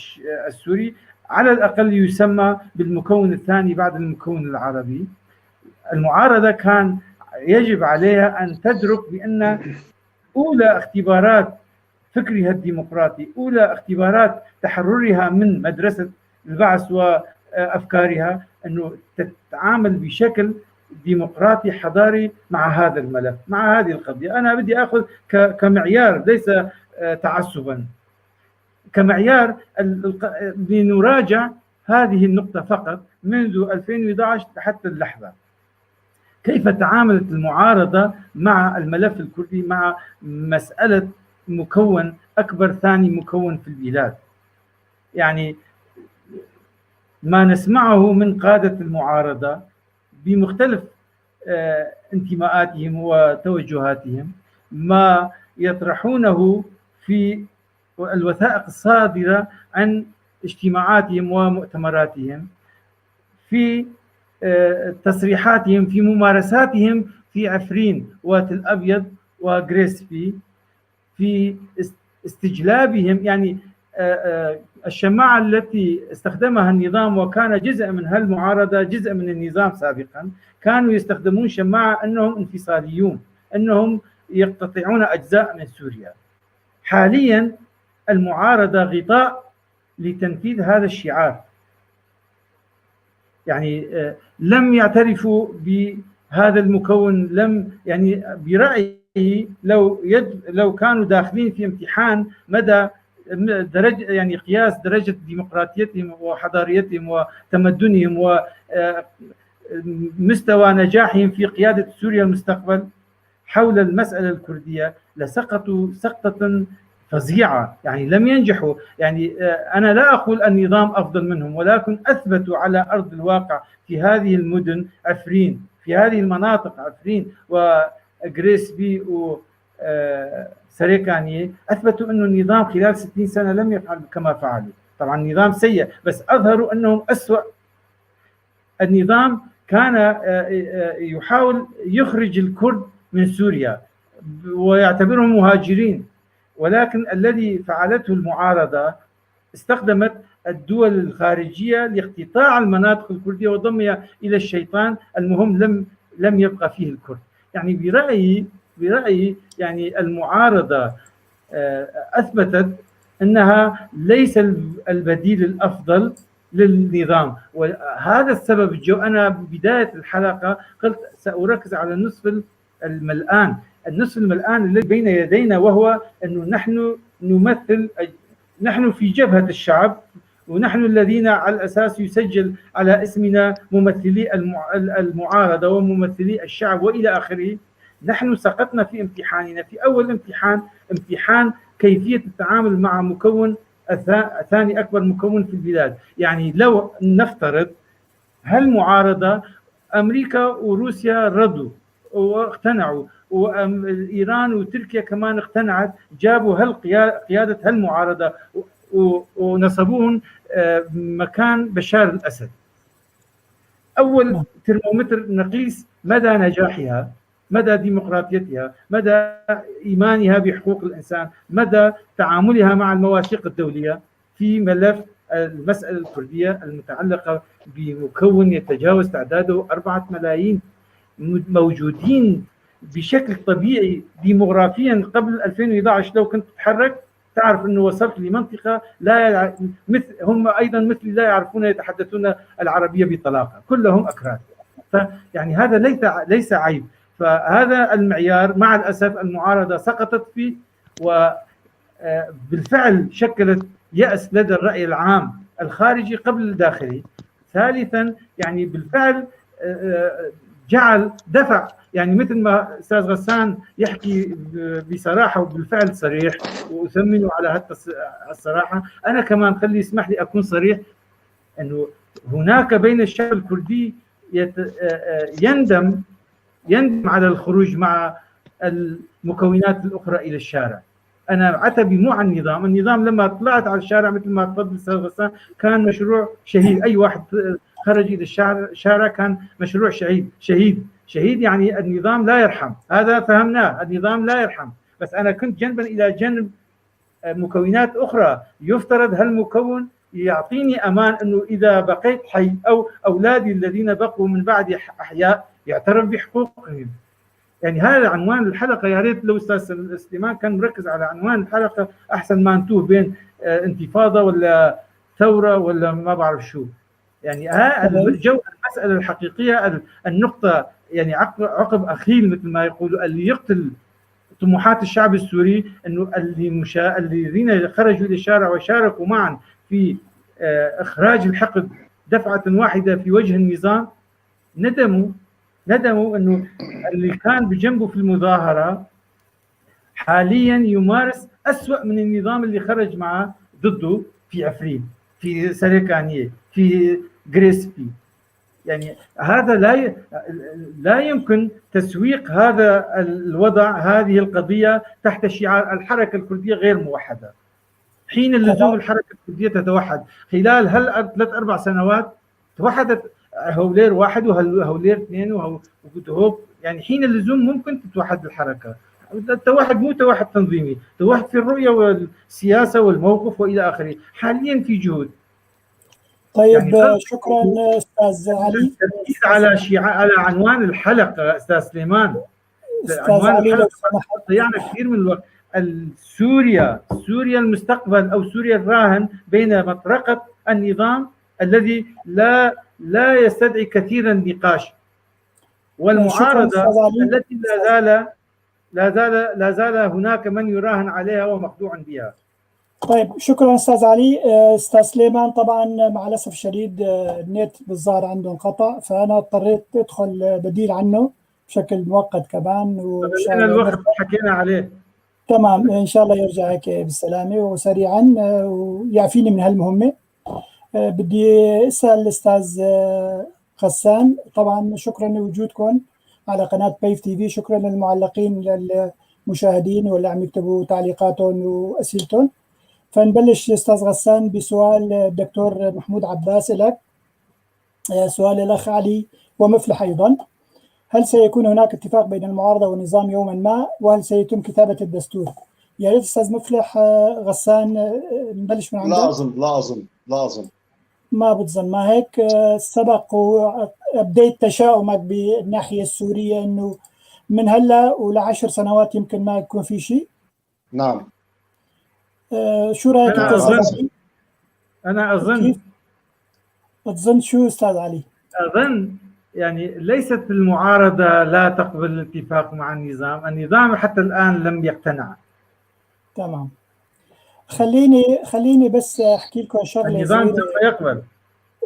السوري، على الأقل يسمى بالمكون الثاني بعد المكون العربي. المعارضة كان يجب عليها أن تدرك بأن أولى اختبارات فكرها الديمقراطي، أولى اختبارات تحررها من مدرسة البعث وأفكارها أنه تتعامل بشكل ديمقراطي حضاري مع هذا الملف، مع هذه القضية. أنا بدي أخذ كمعيار ليس تعسبا، كمعيار لنراجع هذه النقطة فقط منذ 2011 حتى اللحظة. كيف تعاملت المعارضة مع الملف الكردي، مع مسألة مكون أكبر ثاني مكون في البلاد؟ يعني ما نسمعه من قادة المعارضة بمختلف انتماءاتهم وتوجهاتهم، ما يطرحونه في الوثائق الصادرة عن اجتماعاتهم ومؤتمراتهم، في تصريحاتهم، في ممارساتهم في عفرين وتل أبيض وغريسبي، في استجلابهم. يعني الشماعة التي استخدمها النظام وكان جزء من هالمعارضة، جزء من النظام سابقا، كانوا يستخدمون شماعة أنهم انفصاليون، أنهم يقتطعون أجزاء من سوريا. حاليا المعارضة غطاء لتنفيذ هذا الشعار. يعني لم يعترفوا بهذا المكون، لم يعني برأيي لو كانوا داخلين في امتحان مدى درجة، يعني قياس درجة ديمقراطيتهم وحضاريتهم وتمدنهم ومستوى نجاحهم في قيادة سوريا المستقبل حول المسألة الكردية، لسقطوا سقطة فظيعة. يعني لم ينجحوا. يعني أنا لا أقول النظام أفضل منهم، ولكن أثبتوا على أرض الواقع في هذه المدن عفرين، في هذه المناطق عفرين وغريسبي وسريكانية، أثبتوا أن النظام خلال 60 سنة لم يفعل كما فعلوا. طبعا النظام سيء، بس أظهروا أنهم أسوأ. النظام كان يحاول يخرج الكرد من سوريا ويعتبرهم مهاجرين، ولكن الذي فعلته المعارضة استخدمت الدول الخارجية لاقتطاع المناطق الكردية وضمها إلى الشيطان. المهم لم يبقى فيه الكرد. يعني برأيي يعني المعارضة أثبتت أنها ليس البديل الأفضل للنظام، وهذا السبب أنا ببداية الحلقة قلت سأركز على النصف الملآن، النصف الملآن الذي بين يدينا، وهو أنه نحن في جبهة الشعب، ونحن الذين على الأساس يسجل على اسمنا ممثلي المعارضة وممثلي الشعب وإلى آخره. نحن سقطنا في امتحاننا، في أول امتحان كيفية التعامل مع مكون ثاني أكبر مكون في البلاد. يعني لو نفترض هالمعارضة أمريكا وروسيا رضوا واقتنعوا، وإيران وتركيا كمان اقتنعت، جابوا قيادة هالمعارضة ونصبوهم مكان بشار الأسد. أول ترمومتر نقيس مدى نجاحها، مدى ديمقراطيتها، مدى إيمانها بحقوق الإنسان، مدى تعاملها مع المواثيق الدولية في ملف المسألة الكردية المتعلقة بمكون يتجاوز تعداده 4 ملايين موجودين بشكل طبيعي ديموغرافيا قبل 2011. لو كنت تتحرك تعرف أنه وصلت لمنطقة لا هم أيضا مثلي لا يعرفون يتحدثون العربية بطلاقة، كلهم أكراد. فيعني هذا ليس عيب. فهذا المعيار مع الأسف المعارضة سقطت فيه، وبالفعل شكلت يأس لدى الرأي العام الخارجي قبل الداخلي. ثالثا يعني بالفعل دفع، يعني مثل ما أستاذ غسان يحكي بصراحة وبالفعل صريح، وأثمنه على الصراحة. أنا كمان خلي يسمح لي أكون صريح، أنه هناك بين الشعب الكردي يندم على الخروج مع المكونات الأخرى إلى الشارع. أنا عتبي مو عن النظام لما طلعت على الشارع مثل ما تفضل أستاذ غسان كان مشروع شهيد. أي واحد خرج إلى الشارع كان مشروع شهيد. يعني النظام لا يرحم، هذا فهمناه، النظام لا يرحم. بس أنا كنت جنبا إلى جنب مكونات أخرى يفترض هالمكون يعطيني أمان أنه إذا بقيت حي أو أولادي الذين بقوا من بعد أحياء يعترف بحقوقهم. يعني هذا عنوان الحلقه، يا ريت لو استاذ سليمان كان مركز على عنوان الحلقه احسن ما نتوه بين انتفاضه ولا ثوره ولا ما بعرف شو. يعني جو المساله الحقيقيه، النقطه يعني عقب اخيل مثل ما يقولوا، اللي يقتل طموحات الشعب السوري، انه الذين خرجوا الى الشارع وشاركوا معا في اخراج الحقد دفعه واحده في وجه النظام، ندموا انه اللي كان بجنبه في المظاهره حاليا يمارس أسوأ من النظام اللي خرج معه ضده في عفرين، في سريكانيه، في جريسبي. يعني هذا لا يمكن تسويق هذا الوضع، هذه القضيه تحت شعار الحركه الكرديه غير موحده، حين اللزوم الحركه الكرديه تتوحد. خلال 3-4 سنوات توحدت هولير واحد وهولير اثنين وهوب، يعني حين اللزوم ممكن تتوحد الحركه. التوحد مو توحد تنظيمي، توحد في الرؤيه والسياسه والموقف والى اخره. حاليا في جهود. طيب يعني شكرا استاذ علي. التركيز على عنوان الحلقه استاذ سليمان، عنوان الحلقه ضيعنا كثير من الوقت. سوريا المستقبل او سوريا الراهن بين مطرقه النظام الذي لا يستدعي كثير النقاش، والمعارضه التي لا زال هناك من يراهن عليها ومخدوع بها. طيب شكرا استاذ علي. استاذ سليمان، طبعا مع الاسف الشديد النت بالظاهر عنده انقطع، فانا اضطريت ادخل بديل عنه بشكل مؤقت كمان، وان شاء الله الوقت حكينا عليه. تمام، ان شاء الله يرجع هيك بالسلامه وسريعا ويعفيني من هالمهمه. بدي اسال الاستاذ غسان، طبعا شكرا لوجودكم على قناه بيف تي في، شكرا للمعلقين للمشاهدين واللي عم يكتبوا تعليقاتهم واسئلتهم. فنبلش استاذ غسان بسؤال الدكتور محمود عباس لك. سؤال الاخ علي ومفلح ايضا: هل سيكون هناك اتفاق بين المعارضه والنظام يوما ما؟ وهل سيتم كتابه الدستور؟ يا ريت استاذ مفلح غسان نبلش من عندك. لازم ما بتظن ما هيك؟ سبق وابديت تشاؤمك بالناحيه السوريه انه من هلا ول10 سنوات يمكن ما يكون في شيء. نعم. شو رايك انت؟ انا اظن. تظن شو استاذ علي؟ اظن يعني ليست المعارضه لا تقبل الاتفاق مع النظام حتى الان لم يقتنع. تمام. خليني بس احكي لكم شغله. النظام سوف يقبل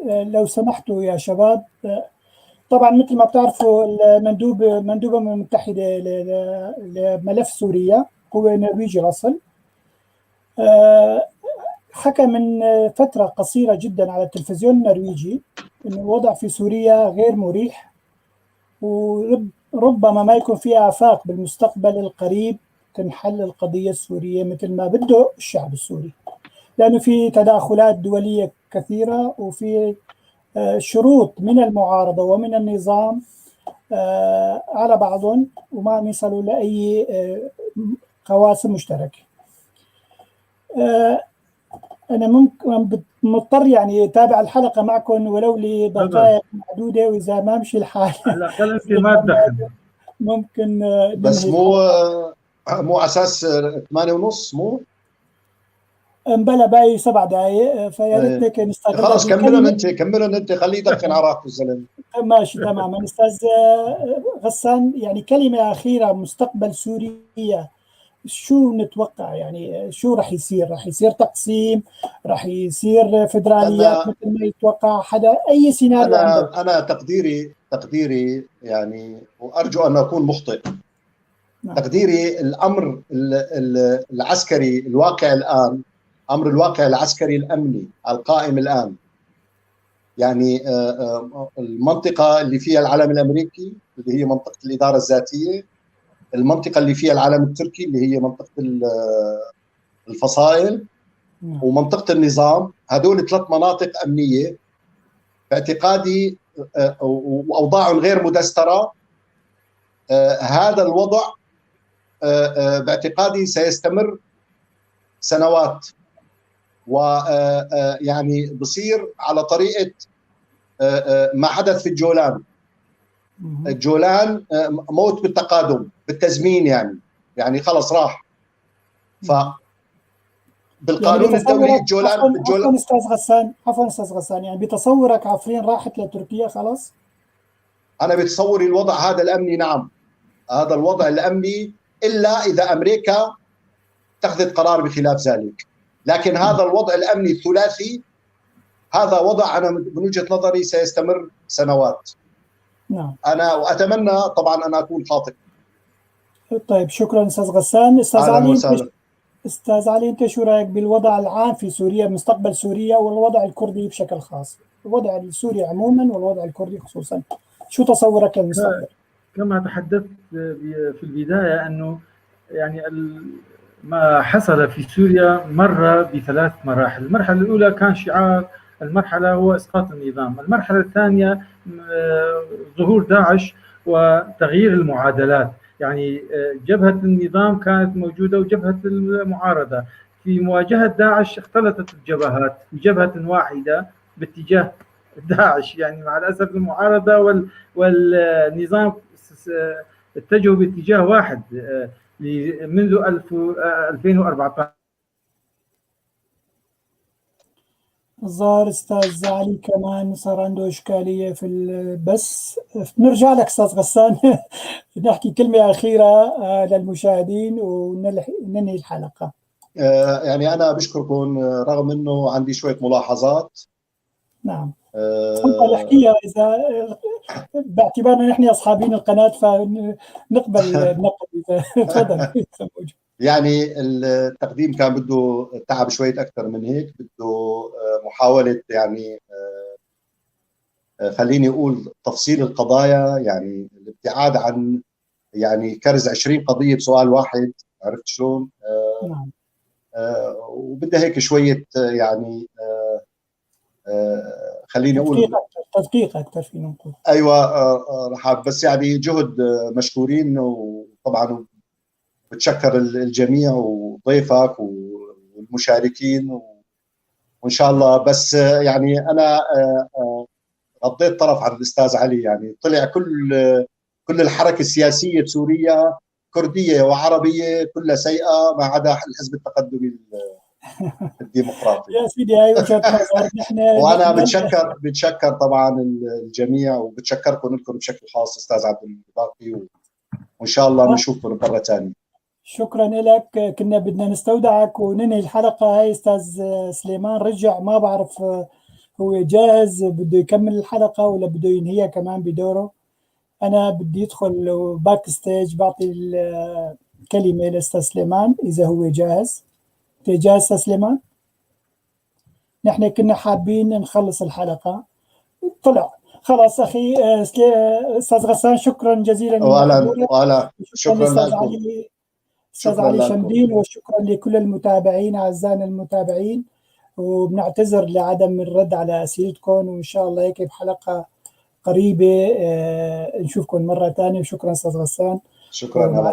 لو سمحتوا يا شباب. طبعا مثل ما بتعرفوا المندوبه الامم المتحده لملف سوريا هو نرويجي الاصل. حكى من فتره قصيره جدا على التلفزيون النرويجي انه الوضع في سوريا غير مريح، وربما ما يكون في آفاق بالمستقبل القريب تنحل القضية السورية مثل ما بده الشعب السوري، لأنه في تداخلات دولية كثيرة وفي شروط من المعارضة ومن النظام على بعضهم وما عم يصلوا لأي قواسم مشتركة. أنا ممكن مضطر يعني أتابع الحلقة معكم ولو لدقائق معدودة، وإذا ما مشي الحال على الأقل أنت ما تدخل. ممكن بس مو أساس 8:30 مو؟ بلا باقي 7 دقائق، فيا ريت نستغل. خلاص كملوا انت خليه يدخن عراق الزلمه. ماشي تماما. استاذ غسان، يعني كلمه اخيره، مستقبل سوريا شو نتوقع؟ يعني شو راح يصير؟ راح يصير تقسيم؟ راح يصير فدراليات مثل ما يتوقع حدا؟ اي سيناريو عندك؟ انا تقديري يعني، وارجو ان اكون مخطئ. تقديري الامر العسكري الواقع الان، امر الواقع العسكري الامني القائم الان، يعني المنطقه اللي فيها العلم الامريكي اللي هي منطقه الاداره الذاتيه، المنطقه اللي فيها العلم التركي اللي هي منطقه الفصائل، ومنطقه النظام، هذول 3 مناطق امنيه باعتقادي واوضاع غير مدستره. هذا الوضع باعتقادي سيستمر سنوات، ويعني بصير على طريقه ما حدث في الجولان. الجولان موت بالتقادم بالتزمين، يعني خلص راح. ف بالقانون يعني الدولي الجولان عفوا استاذ غسان، يعني بتصورك عفرين راحت لتركيا خلاص؟ انا بتصوري الوضع هذا الامني، نعم هذا الوضع الامني، الا اذا امريكا اتخذت قرار بخلاف ذلك. لكن هذا الوضع الامني الثلاثي هذا وضع انا من وجهه نظري سيستمر سنوات. نعم. انا واتمنى طبعا ان اكون خاطئ. طيب شكرا استاذ غسان. استاذ علي انت شو رايك بالوضع العام في سوريا، مستقبل سوريا والوضع الكردي بشكل خاص، الوضع السوري عموما والوضع الكردي خصوصا، شو تصورك للمستقبل؟ كما تحدثت في البدايه انه يعني ما حصل في سوريا مر بثلاث مراحل. المرحله الاولى كان شعار المرحله هو اسقاط النظام، المرحله الثانيه ظهور داعش وتغيير المعادلات، يعني جبهة النظام كانت موجودة وجبهة المعارضة. في مواجهة داعش اختلطت الجبهات في جبهة واحدة باتجاه داعش، يعني مع الأسف المعارضة والنظام اتجهوا باتجاه واحد منذ 2014. الظاهر استاذ علي كمان صار عنده اشكاليه في البث. نرجع لك استاذ غسان نحكي كلمه اخيره للمشاهدين وننهي الحلقه. يعني انا بشكركم رغم انه عندي شويه ملاحظات. نعم تفضل احكيها اذا باعتبارنا نحن اصحابين القناه فنقبل النقد اذا تفضل. يعني التقديم كان بده تعب شوية أكثر من هيك، بده محاولة يعني خليني أقول تفصيل القضايا، يعني الابتعاد عن يعني كرز 20 قضية بسؤال واحد، عرفت شلون؟ وبدها هيك شوية يعني خليني أقول تدقيق أكثر فينا نقول. أيوة رحاب، بس يعني جهد مشكورين، وطبعا بتشكر الجميع وضيفك والمشاركين وإن شاء الله. بس يعني أنا غضيت طرف عن الأستاذ علي، يعني طلع كل الحركة السياسية بسوريا كردية وعربية كلها سيئة ما عدا الحزب التقدمي الديمقراطي. يا سيدي هاي وجهة نظر. نحن وأنا بتشكر طبعا الجميع، وبتشكركم لكم بشكل خاص أستاذ عبد الباقي، وإن شاء الله بنشوفكم مرة ثانية. شكرا لك. كنا بدنا نستودعك وننهي الحلقة هاي. أستاذ سليمان رجع، ما بعرف هو جاهز بده يكمل الحلقة ولا بده ينهيها كمان بدوره. أنا بدي أدخل باك ستيج، بعطي الكلمة لأستاذ سليمان إذا هو جاهز. أنت جاهز أستاذ سليمان؟ نحن كنا حابين نخلص الحلقة، طلع خلاص. أخي أستاذ غسان شكرا جزيلا. وأنا شكرا أستاذ علي، أستاذ علي شمدين، وشكرا لكل المتابعين أعزائنا المتابعين، وبنعتذر لعدم الرد على أسئلتكم، وإن شاء الله هيك بحلقة قريبة نشوفكم مرة ثانية. وشكرا أستاذ غسان. شكرا.